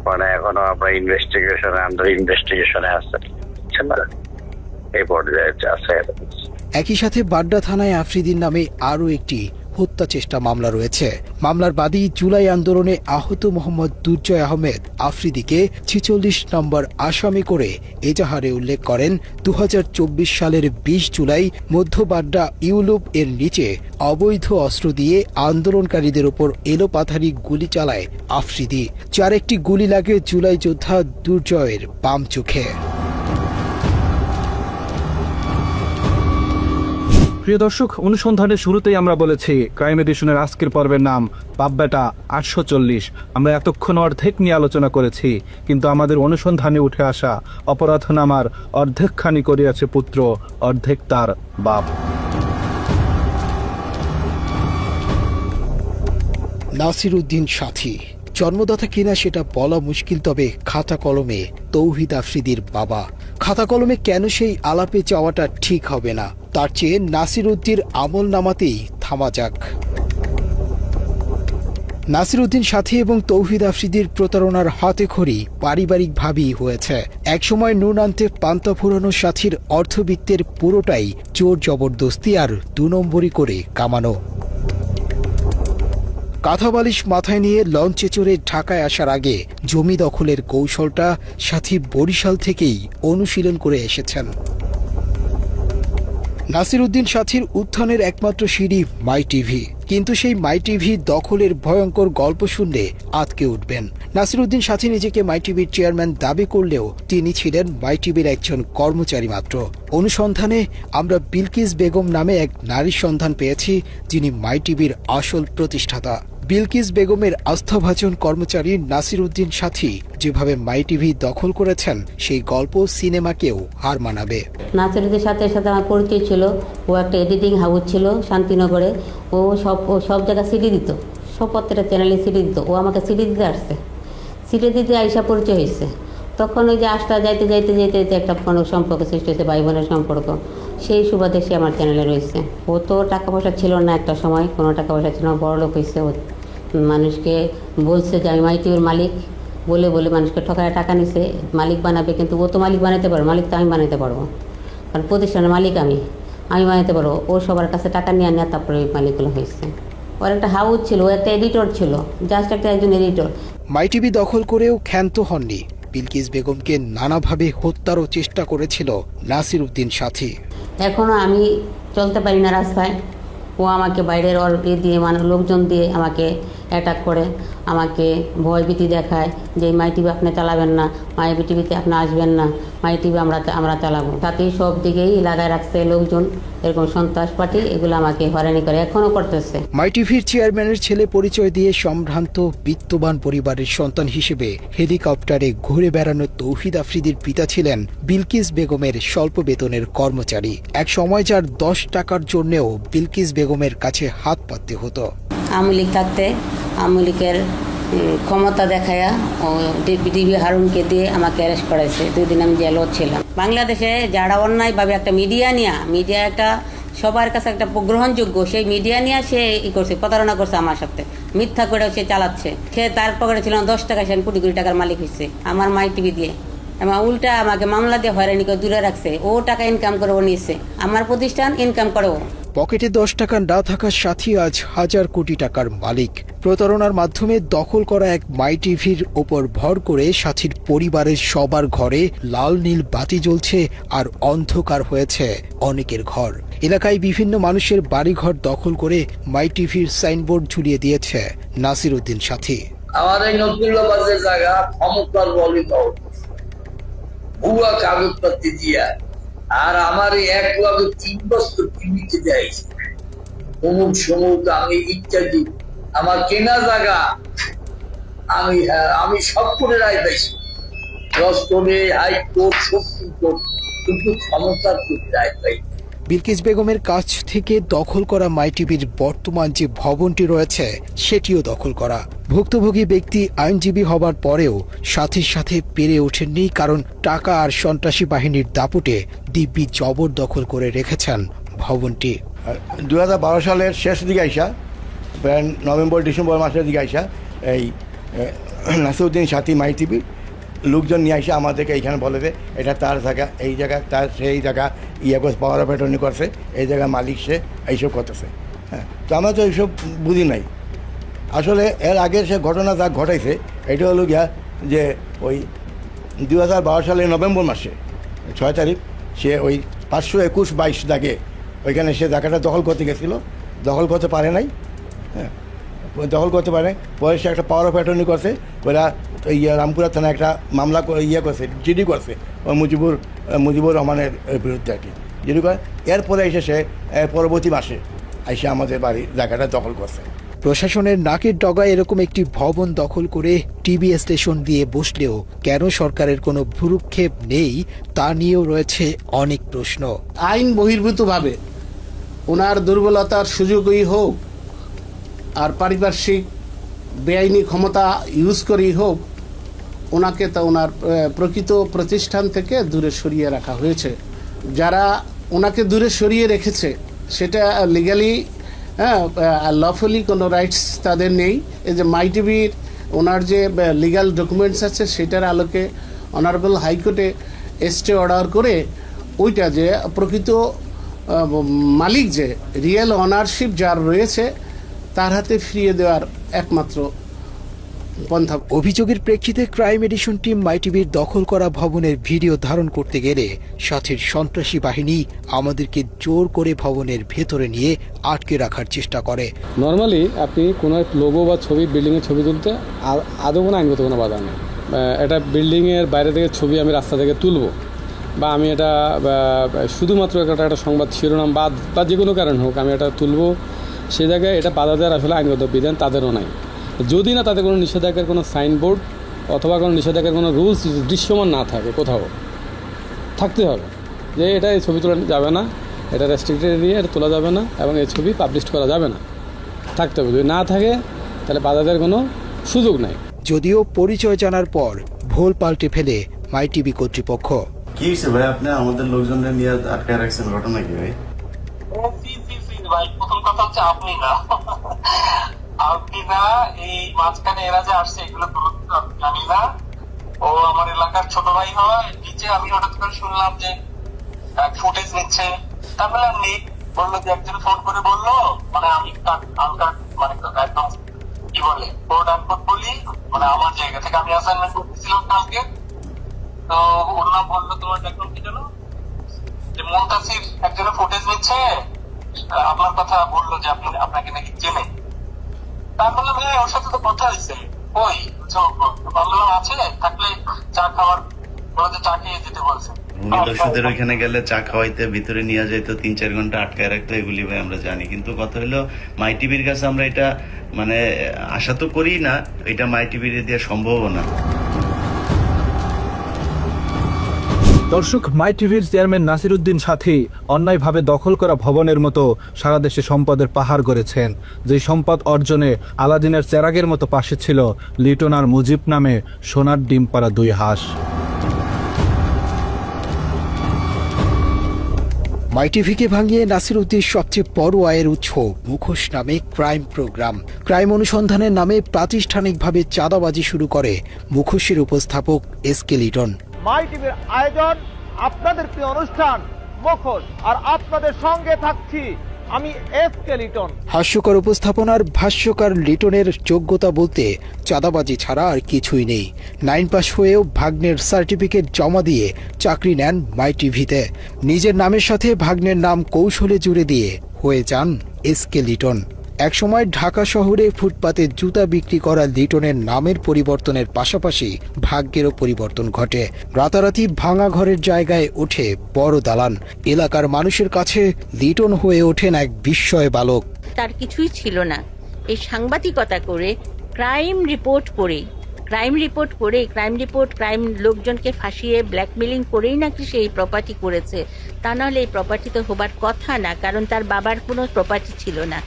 মানে এখনো আমরা আন্ডার ইনভেস্টিগেশনে আছে, এই পর্যায়ে আছে। একই সাথে বাড্ডা থানায় আফ্রিদির নামে আরও একটি হত্যা চেষ্টা মামলা রয়েছে। মামলার বাদী জুলাই আন্দোলনে আহত মোহাম্মদ দুর্জয় আহমেদ আফ্রিদিকে 46 নম্বর আসামি করে এজাহারে উল্লেখ করেন 2024 সালের 20 জুলাই মধ্য বাড্ডা ইউলুপ এর নিচে অবৈধ অস্ত্র দিয়ে আন্দোলনকারীদের উপর এলোপাথারি গুলি চালায় আফ্রিদি, যার একটি গুলি লাগে জুলাই যোদ্ধা দুর্জয়ের বাম চোখে। প্রিয় দর্শক, অনুসন্ধানের শুরুতেই আমরা বলেছি ক্রাইম এডিশনের আজকের পর্বের নাম বাব্বেটা 840। আমরা এতক্ষণ অর্ধেক নিয়ে আলোচনা করেছি, কিন্তু আমাদের অনুসন্ধানে উঠে আসা অপরাধ নামার অর্ধেকখানি করিয়াছে পুত্র, অর্ধেক তার বাপ। নাসির উদ্দিন সাথী জন্মদাতা কিনা সেটা বলা মুশকিল, তবে খাতা কলমে তৌহিদ আফ্রিদির বাবা। খাতা কলমে কেন সেই আলাপে যাওয়াটা ঠিক হবে না, তার চেয়ে নাসির উদ্দিন আমল নামাতেই থামা যাক। নাসির উদ্দিন সাথী এবং তৌহিদ আফ্রিদির প্রতারণার হাতে খড়ি পারিবারিকভাবেই হয়েছে। একসময় নুন আনতে পান্তা ফুরানো সাথীর অর্থবিত্তের পুরোটাই জোর জবরদস্তি আর 2 নম্বরি করে কামানো। কাঁথাবালিশ মাথায় নিয়ে লঞ্চে চড়ে ঢাকায় আসার আগে জমি দখলের কৌশলটা সাথী বরিশাল থেকেই অনুশীলন করে এসেছেন। নাসির উদ্দিন সাথীর উত্থানের একমাত্র সিঁড়ি মাই টিভি, কিন্তু সেই মাই টিভি দখলের ভয়ঙ্কর গল্প শুনলে আতকে উঠবেন। নাসির উদ্দিন সাথী নিজেকে মাই টিভির চেয়ারম্যান দাবি করলেও তিনি ছিলেন মাই টিভির একজন কর্মচারী মাত্র। অনুসন্ধানে আমরা বিলকিস বেগম নামে এক নারীর সন্ধান পেয়েছি, যিনি মাই টিভির আসল প্রতিষ্ঠাতা। বিলকিস বেগমের আস্থাভাজন কর্মচারী নাসির উদ্দিন সাথী যেভাবে মাই টিভি দখল করেছেন, সেই গল্প সিনেমাকেও হার মানাবে। নাসির উদ্দিন সাথীর সাথে আমার পরিচয় ছিল। ও একটা এডিটিং হাউস ছিল শান্তিনগরে। ও সব জায়গায় সিডি দিত, সব প্রত্যেকটা চ্যানেলে সিডি দিত। ও আমাকে সিডি দিতে আসছে, সিডি দিতে আইসা পরিচয় হয়েছে। তখন ওই যে আসতে যাইতে যাইতে যাইতে যাইতে একটা কোনো সম্পর্ক সৃষ্টি হয়েছে, ভাই বোনের সম্পর্ক। সেই সুবাদে সে আমার চ্যানেলে রয়েছে। ও তো টাকা পয়সা ছিল না, একটা সময় কোনো টাকা পয়সা ছিল না, বড়লোক হয়েছে। ও মানুষকে বলছে যে আমি মাইটিভির মালিক, বলে বলে মানুষকে ঠকায় টাকা নিছে, মালিক বানাবে। কিন্তু ও তো মালিক বানাতে পারবে, মালিক তো আমি বানাতে পারবো, কারণ প্রতিষ্ঠানের মালিক আমি বানাতে পারবো। ও সবার কাছে টাকা নিয়ে নেয়, তারপরে ওই মালিকগুলো হয়েছে। ওর একটা হাউস ছিল, ও একটা এডিটর ছিল, জাস্ট একটা একজন এডিটর। মাইটিভি দখল করেও ক্ষান্ত হননি। বিলকিস বেগমকে নানাভাবে হত্যারও চেষ্টা করেছিল নাসির উদ্দিন সাথী। এখনও আমি চলতে পারি না রাস্তায়, ও আমাকে বাইরের দিয়ে লোকজন দিয়ে আমাকে অ্যাটাক করে, আমাকে ভয়ভীতি দেখায় যে মাইটিভি আপনি চালাবেন না, মাইটিভিতে আপনি আসবেন না, মাইটিভি আমরা চালাবো। তাতেই সব দিকেই লাগায় রাখছে লোকজন, এরকম সন্ত্রাস পার্টি, এগুলো আমাকে হয়রানি করে, এখনও করতেছে। মাইটিভির চেয়ারম্যানের ছেলে পরিচয় দিয়ে সম্ভ্রান্ত বিত্তবান পরিবারের সন্তান হিসেবে হেলিকপ্টারে ঘুরে বেড়ানো তৌহিদ আফ্রিদির পিতা ছিলেন বিলকিস বেগমের স্বল্প বেতনের কর্মচারী। এক সময় যার 10 টাকার জন্যও বিলকিস বেগমের কাছে হাত পাততে হতো। আওয়ামী লীগ থাকতে আওয়ামী লীগের ক্ষমতা দেখায়া ও ডিবি হারুনকে দিয়ে আমাকে অ্যারেস্ট করাইছে। 2 দিন আমি জেলও ছিলাম। বাংলাদেশে যারা অন্যায়ভাবে একটা মিডিয়া একটা সবার কাছে একটা গ্রহণযোগ্য, সেই মিডিয়া নিয়ে সে করছে, প্রতারণা করছে আমার সাথে, মিথ্যা করে সে চালাচ্ছে। সে তার পকেটে ছিল 10 টাকা, সে কোটি কোটি টাকার মালিক হয়েছে আমার মাইটিভি দিয়ে। এবং উল্টা আমাকে মামলা দিয়ে হয়রানি করে দূরে রাখছে। ও টাকা ইনকাম করে ও নিয়েছে, আমার প্রতিষ্ঠান ইনকাম করে ও। পকেটে 10 টাকা না থাকার সাথী আজ হাজার কোটি টাকার মালিক। প্রতারণার মাধ্যমে দখল করা এক মাইটিভির ওপর ভর করে সাথীর পরিবারের সবার ঘরে লাল নীল বাতি জ্বলছে, আর অন্ধকার হয়েছে অনেকের ঘর। এলাকায় বিভিন্ন মানুষের বাড়িঘর দখল করে মাইটিভির সাইনবোর্ড ঝুলিয়ে দিয়েছে নাসির উদ্দিন সাথী। আমার এই নতুল্লাবাদের জায়গা ক্ষমতার বলি ভুয়া কাগজপত্র দিয়া, আর আমার 1 বছর টিভিতে দেয় অমুক সমুক আমি ইত্যাদি, আমার কেনা জায়গা আমি সব করে রায় পাইছি, রস্তমে হাইকোর্ট সুপ্রিম কোর্ট, কিন্তু ক্ষমতার প্রতি রায় পাই। বিলকিস বেগমের কাছ থেকে দখল করা মাইটিভির বর্তমান যে ভবনটি রয়েছে সেটিও দখল করা। ভুক্তভোগী ব্যক্তি আইনজীবী হবার পরেও সাথীর সাথে পেরে ওঠেননি, কারণ টাকা আর সন্ত্রাসী বাহিনীর দাপুটে দিব্যি জবরদখল করে রেখেছেন ভবনটি। 2012 সালের শেষ দিকে আইসা, নভেম্বর ডিসেম্বর মাসের দিকে আইসা এই নাসিরউদ্দিন সাথী মাইটিভি লোকজন নিয়ে আসে আমাদেরকে এইখানে বলে যে এটা তার জায়গা, এই জায়গা তার, সেই জায়গা পাওয়ার অফ অ্যাটর্নি করছে, এই জায়গায় মালিক সে, এইসব করতেছে। হ্যাঁ, তো আমরা তো এইসব বুঝি নাই। আসলে এর আগে সে ঘটনা যা ঘটাইছে এটা হলো গিয়া যে ওই 2012 সালের নভেম্বর মাসে 6 তারিখ সে ওই 521-22 দাগে ওইখানে সে জায়গাটা দখল করতে গেছিলো, দখল করতে পারে নাই। হ্যাঁ, দখল করতে পারে, পরে সে একটা পাওয়ার অফ অ্যাটর্নি করছে, ওরা রামপুরা থানায় একটা মামলা করছে, জিডি করছে ওই মুজিবুর রহমানের বিরুদ্ধে আর কি, জিডি করে। এরপরে এসে সে পরবর্তী মাসে এসে আমাদের বাড়ির জায়গাটা দখল করছে। প্রশাসনের নাকের ডগায় এরকম একটি ভবন দখল করে টিভি স্টেশন দিয়ে বসলেও কেন সরকারের কোনো ভ্রুক্ষেপ নেই তা নিয়েও রয়েছে অনেক প্রশ্ন। আইন বহির্ভূতভাবে ওনার দুর্বলতার সুযোগই হোক আর পারিপার্শ্বিক বেআইনি ক্ষমতা ইউজ করেই হোক, ওনাকে তা ওনার প্রকৃত প্রতিষ্ঠান থেকে দূরে সরিয়ে রাখা হয়েছে। যারা ওনাকে দূরে সরিয়ে রেখেছে সেটা লিগালি, লফুলি কোনো রাইটস তাদের নেই। এই যে মাইটিভির ওনার যে লিগাল ডকুমেন্টস আছে সেটার আলোকে অনারেবল হাইকোর্টে স্টে অর্ডার করে ওইটা যে প্রকৃত মালিক, যে রিয়েল অনারশিপ যার রয়েছে, তার হাতে ফিরিয়ে দেওয়ার একমাত্র পন্থা। অভিযোগের প্রেক্ষিতে ক্রাইম এডিশন টিম মাইটিভির দখল করা ভবনের ভিডিও ধারণ করতে গেলে সাথীর সন্ত্রাসী বাহিনী আমাদেরকে জোর করে ভবনের ভেতরে নিয়ে আটকে রাখার চেষ্টা করে। নর্মালি আপনি কোনো লোগো বা ছবি, বিল্ডিংয়ের ছবি তুলতে আদৌ কোনো আইনগত কোনো বাধা নেই। এটা বিল্ডিংয়ের বাইরে থেকে ছবি আমি রাস্তা থেকে তুলব, বা আমি এটা শুধুমাত্র একটা সংবাদ শিরোনাম বা যে কোনো কারণ হোক আমি এটা তুলব, সেই জায়গায় এটা বাধা দেওয়ার আসলে আইনগত বিধান তাদেরও নাই। যদি না তাদের কোনো নিষেধাজ্ঞার কোনো সাইনবোর্ড অথবা কোনো নিষেধাজ্ঞার কোনো রুলস দৃশ্যমান না থাকে, কোথাও থাকতে হবে যে এটা এই ছবি তোলা যাবে না, এটা রেস্ট্রিক্টেড এরিয়া, এটা তোলা যাবে না, এবং এই ছবি পাবলিশ করা যাবে না, থাকতে হবে। যদি না থাকে তাহলে বাধা দেওয়ার কোনো সুযোগ নাই। যদিও পরিচয় জানার পর ভোল পাল্টে ফেলে মাই টিভি কর্তৃপক্ষ। কি হয়েছে ভাই, আপনি আমাদের লোকজনদের নিয়ে আটকায় রাখছেন, ঘটনা কি ভাই? ভাই প্রথম কথা হচ্ছে আপনি না এই মাঝখানে এরা যে আসছে এগুলো জানি না। ও আমার এলাকার ছোট ভাই হয়, নিচে আমি হঠাৎ করে শুনলাম যে ফুটেজ নিচ্ছে। তারপরে আমি বললো যে একজন ফোন করে বললো, মানে আমি মানে একদম কি বলে কোড আনকোড বলি, মানে আমার জায়গা থেকে আমি অ্যাসাইনমেন্ট করতেছিলাম কালকে। তো ওর নাম বললো, তোমার ব্যাকগ্রাউন্ড কি জানো, যে মুনতাসির একজনের ফুটেজ নিচ্ছে, আপনার কথা বললো যে আপনি আপনাকে নাকি চেনে। তার বললাম হ্যাঁ ওর সাথে তো কথা হয়েছে, ওই বললাম আছে, থাকলে চা খাওয়ার বলতে চা খেয়ে যেতে বলছে। দর্শকদের ওইখানে গেলে চা খাওয়াইতে ভিতরে নিয়ে যাইতো, 3-4 ঘন্টা আটকায় রাখতো, এগুলি ভাই আমরা জানি। কিন্তু কথা হলো মাই টিভির কাছে আমরা এটা মানে আশা তো করি না, এটা মাই টিভির দিয়ে সম্ভব না। দর্শক, মাই টিভির চেয়ারম্যান নাসির উদ্দিন সাথী অন্যায়ভাবে দখল করা ভবনের মতো সারা দেশে সম্পদের পাহাড় গড়েছেন। যে সম্পদ অর্জনে আলাদিনের চেরাগের মতো পাশে ছিল লিটন আর মুজিব নামে সোনার ডিম পাড়া 2 হাঁস। মাই টিভিকে ভাঙিয়ে নাসির উদ্দিন সবচেয়ে বড় আয়ের উৎস মুখোশ নামে ক্রাইম প্রোগ্রাম। ক্রাইম অনুসন্ধানের নামে প্রাতিষ্ঠানিকভাবে চাঁদাবাজি শুরু করে মুখোশের উপস্থাপক এসকে লিটন। মাই টিভির আয়োজন আপনাদের প্রিয় অনুষ্ঠান মুখোশ, আর আপনাদের সঙ্গে থাকছি আমি এসকে লিটন। হাস্যকর উপস্থাপনার ভাষ্যকার লিটনের যোগ্যতা বলতে চাঁদাবাজি ছাড়া আর কিছুই নেই। 9 পাস হয়েও ভাগ্নের সার্টিফিকেট জমা দিয়ে চাকরি নেন মাই টিভিতে। নিজের নামের সাথে ভাগ্নের নাম কৌশলে জুড়ে দিয়ে হয়ে যান এসকে লিটন। একসময় ঢাকা শহরে ফুটপাতে জুতা বিক্রি করা লিটনের নামের পরিবর্তনের পাশাপাশি ভাগ্যেরও পরিবর্তন ঘটে। রাতারাতি ভাঙা ঘরের জায়গায় ওঠে বড় দালান। এলাকার মানুষের কাছে লিটন হয়ে ওঠেন এক বিস্ময় বালক। তার কিছুই ছিল না, এই সাংবাদিকতা করে ক্রাইম রিপোর্ট ক্রাইম লোকজনকে ফাঁসিয়ে ব্ল্যাকমেলিং করেই নাকি সে এই প্রপার্টি করেছে। তা নাহলে এই প্রপার্টি তো হবার কথা না, কারণ তার বাবার কোনো প্রপার্টি ছিল না।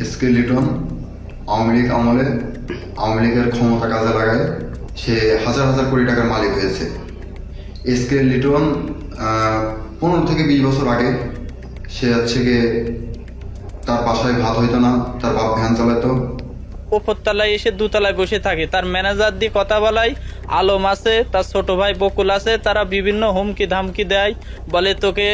এসকে লিটন আওয়ামী লীগ আমলে আওয়ামী লীগের ক্ষমতা কাজে লাগায় সে হাজার হাজার কোটি টাকার মালিক হয়েছে। এসকে লিটন 15 থেকে 20 বছর আগে সে হচ্ছে গিয়ে তার বাসায় ভাত হইতো না, তার বাপ ভ্যান চালাতো। উপরতলায় এসে দোতলায় বসে থাকে, তার ম্যানেজার দিয়ে কথা বলাই, আলম আছে, তার ছোট ভাই বকুল আছে, তারা বিভিন্ন হুমকি ধামকি দেয়, বলে তোকে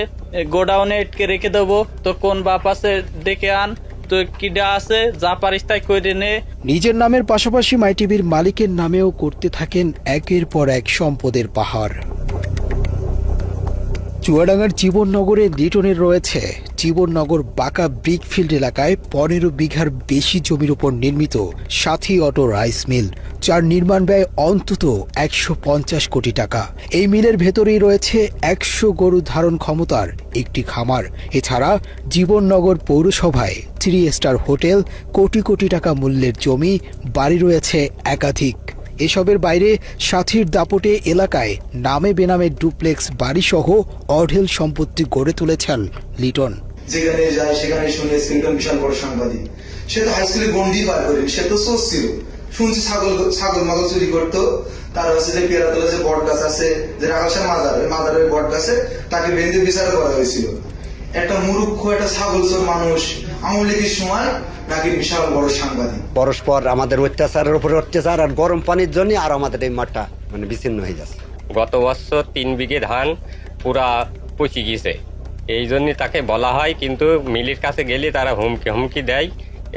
গোডাউনে আটকে রেখে দেবো, তো কোন বাপ আছে ডেকে আন, তো কিডা আছে যা পারিস তাই কইরে নে। নিজের নামের পাশাপাশি মাই টিভির মালিকের নামেও করতে থাকেন একের পর এক সম্পদের পাহাড়। চুয়াডাঙ্গার জীবননগরে লিটনের রয়েছে জীবননগর বাঁকা ব্রিকফিল্ড এলাকায় 15 বিঘার বেশি জমির উপর নির্মিত সাথী অটো রাইস মিল, যার নির্মাণ ব্যয় অন্তত 150 কোটি টাকা। এই মিলের ভেতরেই রয়েছে 100 গরু ধারণ ক্ষমতার একটি খামার। এছাড়া জীবননগর পৌরসভায় 3 স্টার হোটেল, কোটি কোটি টাকা মূল্যের জমি, বাড়ি রয়েছে একাধিক। এসবের বাইরে সাথীর দাপটে এলাকায় নামে বেনামে ডুপ্লেক্স বাড়িসহ অঢেল সম্পত্তি গড়ে তুলেছেন লিটন। যেখানে যায় সেখানে শুনে লিটন বিশাল বড় সাংবাদিক। সে তো হাই স্কুলে গন্ডি পার করেন, সে তো সোর্স ছিল। শুনছি ছাগল মাগল চুরি করতো। তার হচ্ছে যে পেরাতলা যে বট গাছ আছে, যে রাখাশের মাজার, ওই মাজারের বট গাছে তাকে বেঁধে বিচার করা হয়েছিল। একটা মুরুক্ষ একটা ছাগল চোর মানুষ আওয়ামী লীগের সময় নাকি বিশাল বড় সাংবাদিক। পরস্পর আমাদের অত্যাচারের উপরে অত্যাচার, আর গরম পানির জন্য আর আমাদের এই মাঠটা মানে বিচ্ছিন্ন হয়ে যাচ্ছে। গত বছর 3 বিঘে ধান পুরা পচে গেছে, এই জন্য তাকে বলা হয়, কিন্তু মিলের কাছে গেলে তারা হুমকি দেয়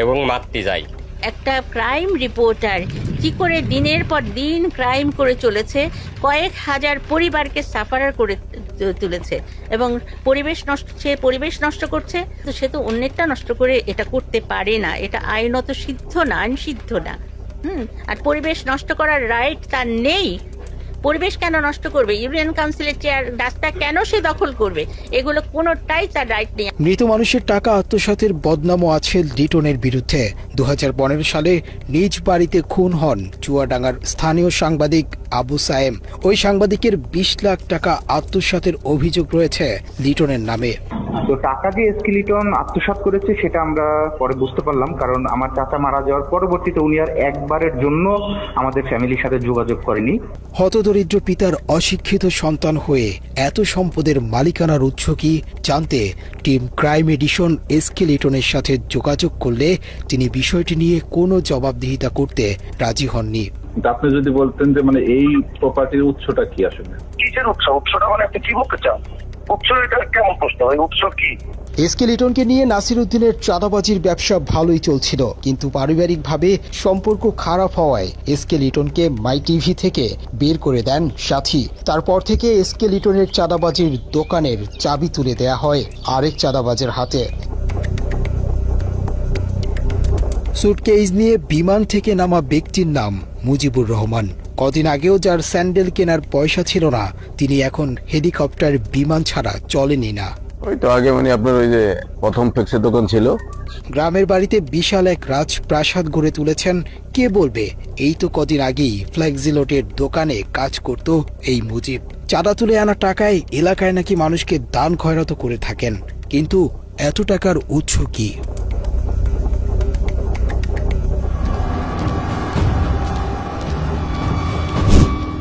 এবং মারতে যায়। একটা ক্রাইম রিপোর্টার কি করে দিনের পর দিন ক্রাইম করে চলেছে, কয়েক হাজার পরিবারকে সাফারার করে তুলেছে এবং পরিবেশ নষ্ট করছে। তো সে তো অন্যেরটা নষ্ট করে এটা করতে পারে না, এটা আইনত সিদ্ধ না, আইনসিদ্ধ না। আর পরিবেশ নষ্ট করার রাইট তার নেই। পরিবেশ কেন নষ্ট করবে? ইউনিয়ন কাউন্সিলের চেয়ার রাস্তা কেন সে দখল করবে? এগুলো কোনোটাই তার রাইট নেই। মৃত মানুষের টাকা আত্মসাতের বদনামও আছে লিটনের বিরুদ্ধে। 2015 সালে নিজ বাড়িতে খুন হন চুয়াডাঙ্গার স্থানীয় সাংবাদিক আবু সায়েম। ওই সাংবাদিকের 20 লাখ টাকা আত্মসাতের অভিযোগ রয়েছে লিটনের নামে। তো টাকা যে এসকে লিটন আত্মসাৎ করেছে সেটা আমরা পরে বুঝতে পারলাম, কারণ আমার চাচা মারা যাওয়ার পরবর্তীতে উনি আর একবারের জন্য আমাদের ফ্যামিলির সাথে যোগাযোগ করেনি। হতদরিদ্র দরিদ্র পিতার অশিক্ষিত সন্তান হয়ে এত সম্পদের মালিকানার উৎস কি জানতে টিম ক্রাইম এডিশন এসকে লিটনের সাথে যোগাযোগ করলে তিনি বিষয়টি নিয়ে কোনো জবাবদিহিতা করতে রাজি হননি। আপনি যদি বলতেন যে মানে এই প্রপার্টির উৎসটা কি আসলে? কিসের উৎস? উৎসটা মানে আপনি কি বলতে চান? উৎস এটা কেমন প্রশ্ন? এই উৎস কি? এসকে লিটনকে নিয়ে নাসির উদ্দিনের চাঁদাবাজির ব্যবসা ভালোই চলছিল, কিন্তু পারিবারিকভাবে সম্পর্ক খারাপ হওয়ায় এসকে লিটনকে মাই টিভি থেকে বের করে দেন সাথী। তারপর থেকে এসকে লিটনের চাঁদাবাজির দোকানের চাবি তুলে দেয়া হয় আরেক চাঁদাবাজের হাতে। সুটকেস নিয়ে বিমান থেকে নামা ব্যক্তির নাম মুজিবুর রহমান। কদিন আগেও যার স্যান্ডেল কেনার পয়সা ছিল না, তিনি এখন হেলিকপ্টার বিমান ছাড়া চলেনি না। ওই তো আগে মানে আপনার ওই যে প্রথম ফ্লেক্সের দোকান ছিল। গ্রামের বাড়িতে বিশাল এক রাজপ্রাসাদ গড়ে তুলেছেন। কে বলবে এই তো কদিন আগেই ফ্লেক্সিলোটের দোকানে কাজ করত এই মুজিব। চাঁদা তুলে আনা টাকায় এলাকায় নাকি মানুষকে দান খয়রাত করে থাকেন, কিন্তু এত টাকার উৎস কি?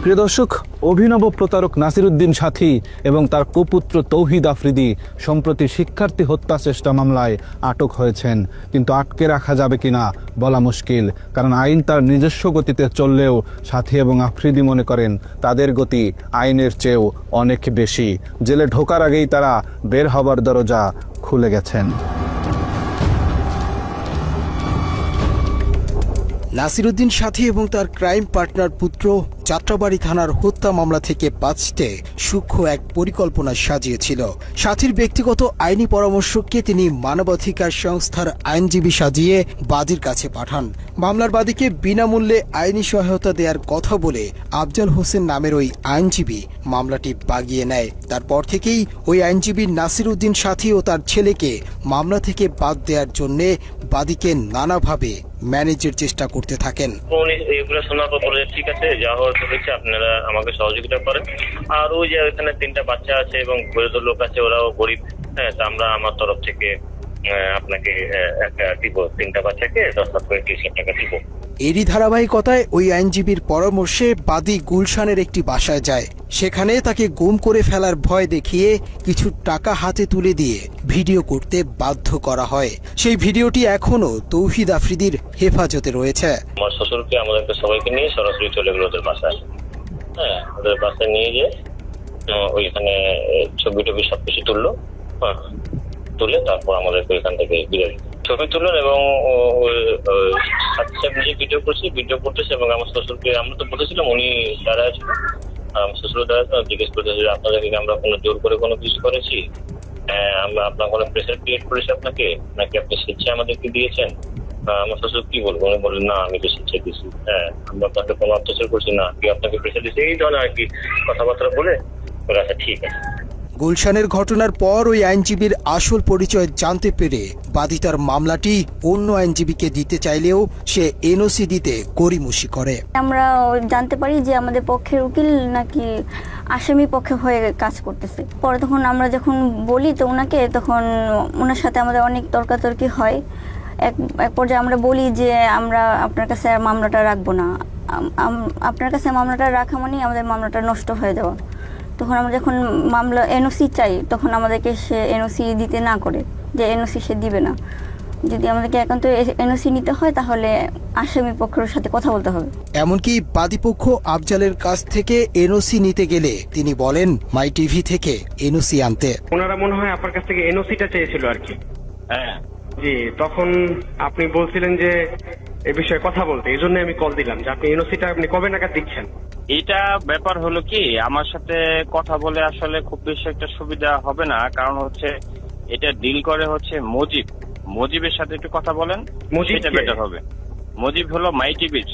প্রিয় দর্শক, অভিনব প্রতারক নাসির উদ্দিন সাথী এবং তার কুপুত্র তৌহিদ আফ্রিদি সম্প্রতি শিক্ষার্থী হত্যা চেষ্টা মামলায় আটক হয়েছেন, কিন্তু আটকে রাখা যাবে কিনা বলা মুশকিল। কারণ আইন তার নিজস্ব গতিতে চললেও সাথী এবং আফ্রিদি মনে করেন তাদের গতি আইনের চেয়েও অনেক বেশি। জেলে ঢোকার আগেই তারা বের হবার দরজা খুলে গেছেন। নাসির উদ্দিন সাথী এবং তার ক্রাইম পার্টনার পুত্র যাত্রাবাড়ি থানার হত্যা মামলা থেকে বাঁচতে সূক্ষ্ম এক পরিকল্পনা সাজিয়েছিল। সাথীর ব্যক্তিগত আইনি পরামর্শককে তিনি মানবাধিকার সংস্থার আইনজীবী সাজিয়ে বাদীর কাছে পাঠান। মামলার বাদীকে বিনামূল্যে আইনি সহায়তা দেওয়ার কথা বলে আফজাল হোসেন নামের ওই আইনজীবী মামলাটি বাগিয়ে নেয়। তারপর থেকেই ওই আইনজীবী নাসির উদ্দিন সাথী ও তার ছেলেকে মামলা থেকে বাদ দেওয়ার জন্য বাদীকে নানাভাবে ম্যানেজের চেষ্টা করতে থাকেন। ঠিক আছে, যা হওয়ার হয়েছে আপনারা আমাকে সহযোগিতা করেন। আর ওই যে এখানে 3টা বাচ্চা আছে এবং বয়স্ক লোক আছে, ওরাও গরিব। হ্যাঁ, তা আমরা আমার তরফ থেকে আপনাকে একটা দিব, 3টা বাচ্চাকে 10 লাখ করে 30 লাখ টাকা দিব। এরই ধারাবাহিকতায় ওই আইনজীবীর পরামর্শে বাদী গুলশানের একটি বাসায় যায়। সেখানে তাকে গুম করে ফেলার ভয় দেখিয়ে কিছু টাকা হাতে তুলে দিয়ে ভিডিও করতে বাধ্য করা হয়। সেই ভিডিওটি এখনো তৌহিদ আফ্রিদির হেফাজতে রয়েছে। আমার শ্বশুরকে আমাদেরকে সবাইকে নিয়ে সরাসরি চলে গেল ওদের বাসায়। হ্যাঁ, ওদের বাসায় নিয়ে গিয়ে ওইখানে ছবি টবি সবকিছু তুললো। হ্যাঁ, তুলে তারপর আমাদেরকে ওইখান থেকে বিদায় ছবি তুললেন এবং নিজে ভিডিও করতেছে এবং আমার শ্বশুরকে আমরা তো বলেছিলাম, উনি দাঁড়ায় ছিল, আমার শ্বশুর দাঁড়ায় জিজ্ঞেস করতেছে আপনাদেরকে আমরা কোনো জোর করে কোনো কিছু করেছি, আমরা আপনার কোনো প্রেশার ক্রিয়েট করেছি আপনাকে, নাকি আপনি স্বেচ্ছায় আমাদেরকে দিয়েছেন? আমার শ্বশুর কি বলবো, উনি বললেন না আমি তো স্বেচ্ছায় দিয়েছি। হ্যাঁ, আমরা আপনাকে কোনো অত্যাচার করছি না, কি আপনাকে প্রেশার দিয়েছি, এই ধরনের আর কি কথাবার্তা বলে ওরা আচ্ছা ঠিক আছে। গুলশানের ঘটনার পর ওই আইনজীবীর আসল পরিচয় জানতে পেরে বাদী তার মামলাটি অন্য আইনজীবীকে দিতে চাইলেও সে এনওসি দিতে গড়িমসি করে। আমরা জানতে পারি যে আমাদের পক্ষের উকিল নাকি আসামি পক্ষে হয়ে কাজ করতেছে। পরে তখন আমরা যখন বলি তো ওনাকে, তখন ওনার সাথে আমাদের অনেক তর্কাতর্কি হয়। এক পর্যায়ে আমরা বলি যে আমরা আপনার কাছে মামলাটা রাখবো না, আপনার কাছে মামলাটা রাখা মানে আমাদের মামলাটা নষ্ট হয়ে যাওয়া। তখন আমরা যখন মামলা এনওসি চাই, তখন আমাদেরকে সে এনওসি দিতে না করে, যে এনওসি সে দিবে না। যদি আমাদেরকে একান্ত এনওসি নিতে হয় তাহলে আসামি পক্ষের সাথে কথা বলতে হবে। এমনকি বাদীপক্ষ আফজালের কাছ থেকে এনওসি নিতে গেলে তিনি বলেন মাই টিভি থেকে এনওসি আনতে। ওনারা মনে হয় আপনার কাছ থেকে এনওসিটা চেয়েছিল আর কি। হ্যাঁ জি, তখন আপনি বলছিলেন যে এ বিষয়ে কথা বলতে, এই জন্য আমি কল দিলাম যে আপনি এনওসিটা আপনি কবে নাগাদ দিচ্ছেন। এটা ব্যাপার হলো কি, আমার সাথে কথা বলে আসলে খুব বেশি একটা সুবিধা হবে না, কারণ হচ্ছে এটা ডিল করে হচ্ছে মুজিবের সাথে একটু কথা বলেন, সেটা বেটার হবে। মুজিব হলো মাই টিভির।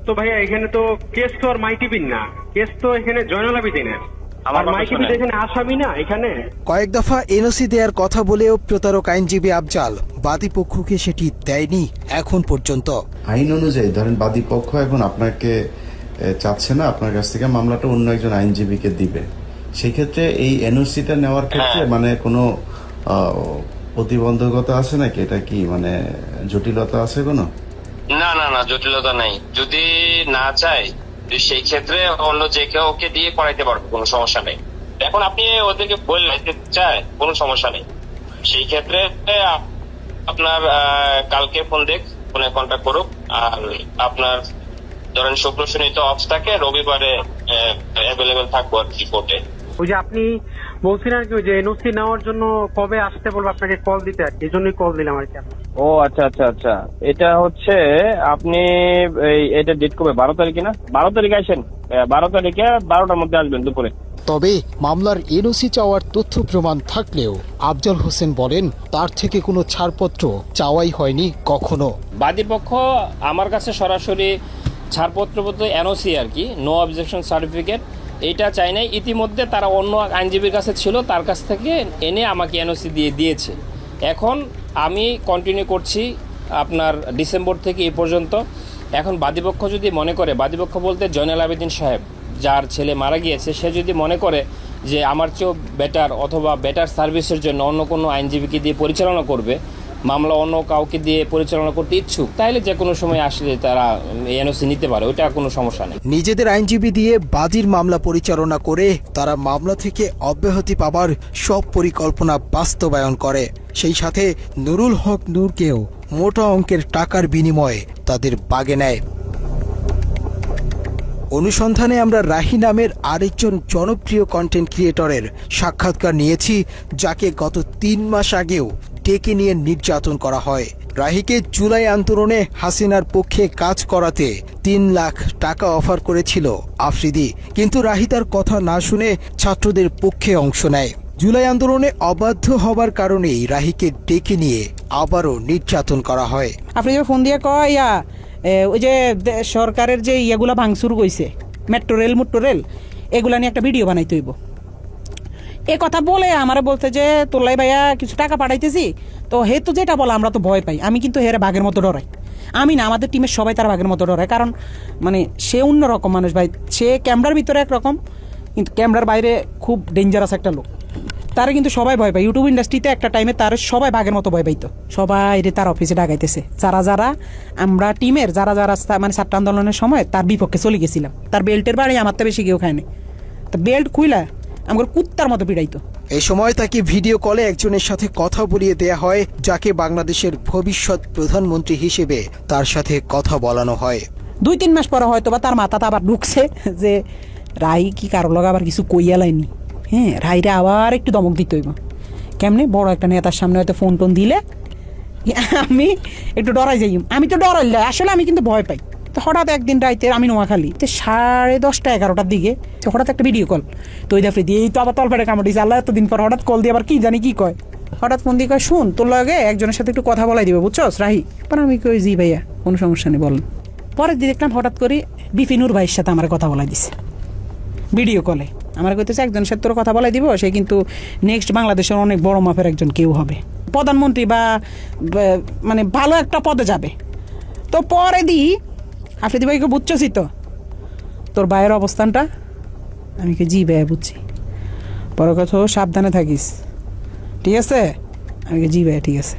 তো ভাইয়া এখানে তো কেস তো আর মাই টিভির না, কেস তো এখানে জয়নাল আবেদিনের। আমার মাই টিভি এখানে আসামি না। এখানে কয়েক দফা এনওসি দেওয়ার কথা বলেও প্রতারক আইনজীবী আফজাল বাদীপক্ষকে সেটি দেয়নি এখন পর্যন্ত। আইন অনুযায়ী ধরেন বাদীপক্ষ এখন আপনাকে চাচ্ছে না আপনার কাছ থেকে, মামলাটা অন্য একজন আইনজীবীকে দিবে। সেই ক্ষেত্রে এই এনওসিটা নেওয়ার ক্ষেত্রে মানে কোনো প্রতিবন্ধকতা আছে নাকি? এটা কি মানে জটিলতা আছে কোনো? না না না, জটিলতা নাই। যদি না চায়, সেই ক্ষেত্রে অন্য যে কেউ ওকে দিয়ে করাইতে পারবো, কোনো সমস্যা নেই। এখন আপনি ওদেরকে বললে চায়, কোনো সমস্যা নেই। সেই ক্ষেত্রে আপনার কালকে ফোনে কন্ট্যাক্ট করুক। আর আপনার ধরেন শুক্র শনি তো অফ থাকে, রবিবারে অ্যাভেলেবেল থাকবো আর কি কোর্টে। ওই যে আপনি বলছিলেন আর কি, ওই যে এনওসি নেওয়ার জন্য কবে আসতে বলবো আপনাকে কল দিতে, আর কি এই জন্যই কল দিলাম আর কি। ও আচ্ছা আচ্ছা আচ্ছা, এটা হচ্ছে আপনি এটা ডেট কবে, 12 তারিখে না? 12 তারিখে আসেন, 12 তারিখে 12টার মধ্যে আসবেন দুপুরে। তবে মামলার এনওসি চাওয়ার তথ্য প্রমাণ থাকলেও আফজাল হোসেন বলেন তার থেকে কোনো ছাড়পত্র চাওয়াই হয়নি কখনো। বাদীপক্ষ আমার কাছে সরাসরি ছাড়পত্র বলতে এনওসি আর কি, নো অবজেকশন সার্টিফিকেট, এইটা চাই নাই। ইতিমধ্যে তারা অন্য আইনজীবীর কাছে ছিল, তার কাছ থেকে এনে আমাকে এনওসি দিয়েছে। এখন আমি কন্টিনিউ করছি আপনার ডিসেম্বর থেকে এই পর্যন্ত। এখন বাদীপক্ষ যদি মনে করে, বাদীপক্ষ বলতে জয়নাল আবেদিন সাহেব যার ছেলে মারা গিয়েছে, সে যদি মনে করে যে আমার চেয়েও বেটার অথবা বেটার সার্ভিসের জন্য অন্য কোনো আইনজীবীকে দিয়ে পরিচালনা করবে, মামলা অন্য কাউকে দিয়ে পরিচালনা করতে ইচ্ছুক, তাহলে যে কোনো সময় আসলে তারা এনওসি নিতে পারে, ওইটা কোনো সমস্যা নেই। নিজেদের আইনজীবী দিয়ে বাদীর মামলা পরিচালনা করে তারা মামলা থেকে অব্যাহতি পাবার সব পরিকল্পনা বাস্তবায়ন করে। সেই সাথে নুরুল হক নূরকেও মোটা অঙ্কের টাকার বিনিময়ে তাদের বাগে নেয়। অনুসন্ধানে আমরা রাহি নামের আরেকজন জনপ্রিয় কন্টেন্ট ক্রিয়েটরের সাক্ষাৎকার নিয়েছি, যাকে গত 3 মাস আগেও ডেকে নিয়ে নির্যাতন করা হয়। রাহিকে জুলাই আন্দোলনে হাসিনার পক্ষে কাজ করাতে 3 লাখ টাকা অফার করেছিল আফ্রিদি, কিন্তু রাহি তার কথা না শুনে ছাত্রদের পক্ষে অংশ নেয়। জুলাই আন্দোলনে অবাধ্য হবার কারণেই রাহিকে ডেকে নিয়ে আবারও নির্যাতন করা হয়। আফ্রিদি ফোন দিয়ে কয় ওই যে সরকারের যে ইয়েগুলা ভাঙচুর কইছে, মেট্রো রেল এগুলা নিয়ে একটা ভিডিও বানাইতে হইব। এ কথা বলে আমারে বলতে যে তোলাই ভাইয়া কিছু টাকা পাঠাইতেছি, তো হে তো যেটা বলে আমরা তো ভয় পাই। আমি কিন্তু হেরে বাঘের মতো ডরাই, আমি না, আমাদের টিমের সবাই তার বাঘের মতো ডরায়। কারণ মানে সে অন্যরকম মানুষ ভাই, সে ক্যামেরার ভিতরে একরকম, কিন্তু ক্যামেরার বাইরে খুব ডেঞ্জারাস একটা লোক। তারা কিন্তু সবাই ভয় পায়। ইউটিউব ইন্ডাস্ট্রিতে একটা টাইমে তার সবাই বাঘের মতো ভয় পাইতো, সবাই তার অফিসে ডাকাইতেছে। যারা আমরা টিমের যারা মানে ছাত্র আন্দোলনের সময় তার বিপক্ষে চলে গেছিলাম, তার বেল্টের বাড়ি আমার তো বেশি কেউ খায়নি, তো বেল্ট খুইলা আমার কুত্তার মতো পিড়াইতো। এই সময় তাকে ভিডিও কলে একজনের সাথে কথা বলিয়ে দেয়া হয়, যাকে বাংলাদেশের ভবিষ্যৎ প্রধানমন্ত্রী হিসেবে তার সাথে কথা বলানো হয়। 2-3 মাস পরে হয়তো বা তার মাথাতে আবার ঢুকছে যে রাই কি কারো লগে আবার কিছু কইয়া লাইনি। হ্যাঁ, রাইরে আবার একটু দমক দিতে হইব। কেমনে বড় একটা নেতার সামনে হয়তো ফোন টোন দিলে আমি একটু ডরাই যাই। আমি তো ডরাইলে আসলে আমি কিন্তু ভয় পাই। তো হঠাৎ একদিন রাইতে আমি নোয়াখালী 10:30-11টার দিকে হঠাৎ একটা ভিডিও কল, তো ওই দাফরি দিয়ে তো আবার তলপেটে কামড় দিয়েছে। আল্লাহ এতদিন পর হঠাৎ কল দিয়ে আবার কি জানি কি কয়, হঠাৎ ফোন দিয়ে কয় শুন তোর লগে একজনের সাথে একটু কথা বলাই দিবে, বুঝছস রাহি? পরে আমি কই জি ভাইয়া, কোনো সমস্যা নেই বলেন। পরের দিন দেখলাম হঠাৎ করে বিপিনুর ভাইয়ের সাথে আমার কথা বলাই দিছে ভিডিও কলে। আমার কইতেছে একজনের সাথে তোর কথা বলাই দিব, সে কিন্তু নেক্সট বাংলাদেশের অনেক বড় মাপের একজন কেউ হবে, প্রধানমন্ত্রী বা মানে ভালো একটা পদে যাবে। তো পরে দিই আফ্রিদি ভাইকে বুঝছসই তো তোর ভাইয়ের অবস্থানটা? আমি কি জি ভাইয়া বুঝছি। পরে কথা সাবধানে থাকিস, ঠিক আছে? আমি কি জি ভাইয়া ঠিক আছে।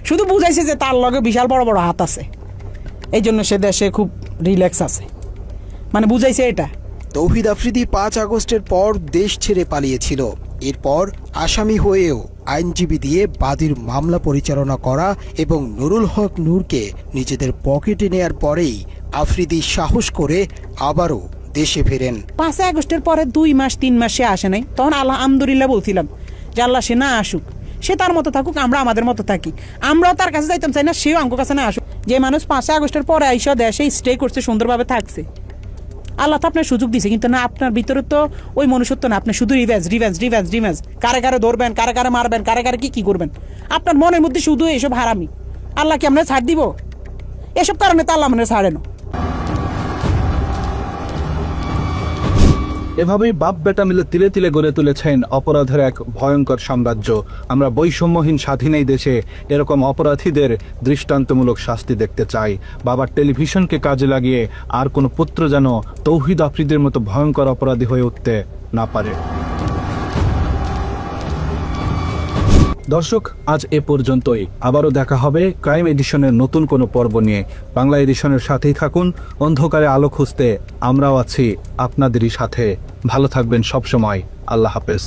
শুধু বুঝাইছে যে তার লগে বিশাল বড় বড় হাত আছে, এই জন্য সে দেশে খুব রিল্যাক্স আছে, মানে বুঝাইছে এটা। তৌহিদ আফ্রিদি 5 আগস্টের পর দেশ ছেড়ে পালিয়েছিল। এরপর আসামি হয়েও আইনজীবী দিয়ে বাদীর মামলা পরিচালনা করা এবং নুরুল হক নূরকে নিজেদের পকেটে নেয়ার পরেই আফ্রিদি সাহস করে আবারও দেশে ফেরেন। 5 আগস্টের পরে 2 মাস 3 মাস সে আসে নাই, তখন আলহামদুলিল্লাহ বলছিলাম যে আল্লাহ সে না আসুক, সে তার মতো থাকুক, আমরা আমাদের মতো থাকি। আমরাও তার কাছে যাইতাম চাই না, সেও আমার কাছে না আসুক। যে মানুষ 5 আগস্টের পরে আইসা দেশে স্টে করছে, সুন্দরভাবে থাকছে, আল্লাহ তো আপনার সুযোগ দিছে, কিন্তু না আপনার ভিতরে তো ওই মনুষ্যত্ব না। আপনি শুধু রিভেঞ্জ, কারে কারে ধরবেন, কারে কারে মারবেন, কারে কারে কি করবেন, আপনার মনের মধ্যে শুধু এসব হারামি। আল্লাহ কি আমরা ছাড় দিব? এসব কারণে তো আল্লাহ মানে ছাড়ে না। এভাবেই বাপ বেটা মিলে তিলে তিলে গড়ে তুলেছেন অপরাধের এক ভয়ঙ্কর সাম্রাজ্য। আমরা বৈষম্যহীন স্বাধীন এই দেশে এরকম অপরাধীদের দৃষ্টান্তমূলক শাস্তি দেখতে চাই। বাবার টেলিভিশনকে কাজে লাগিয়ে আর কোনো পুত্র যেন তৌহিদ আফ্রিদির মতো ভয়ঙ্কর অপরাধী হয়ে উঠতে না পারে। দর্শক, আজ এ পর্যন্তই। আবারও দেখা হবে ক্রাইম এডিশনের নতুন কোনো পর্ব নিয়ে। বাংলা এডিশনের সাথেই থাকুন। অন্ধকারে আলো খুঁজতে আমরাও আছি আপনাদেরই সাথে। ভালো থাকবেন সবসময়। আল্লাহ হাফেজ।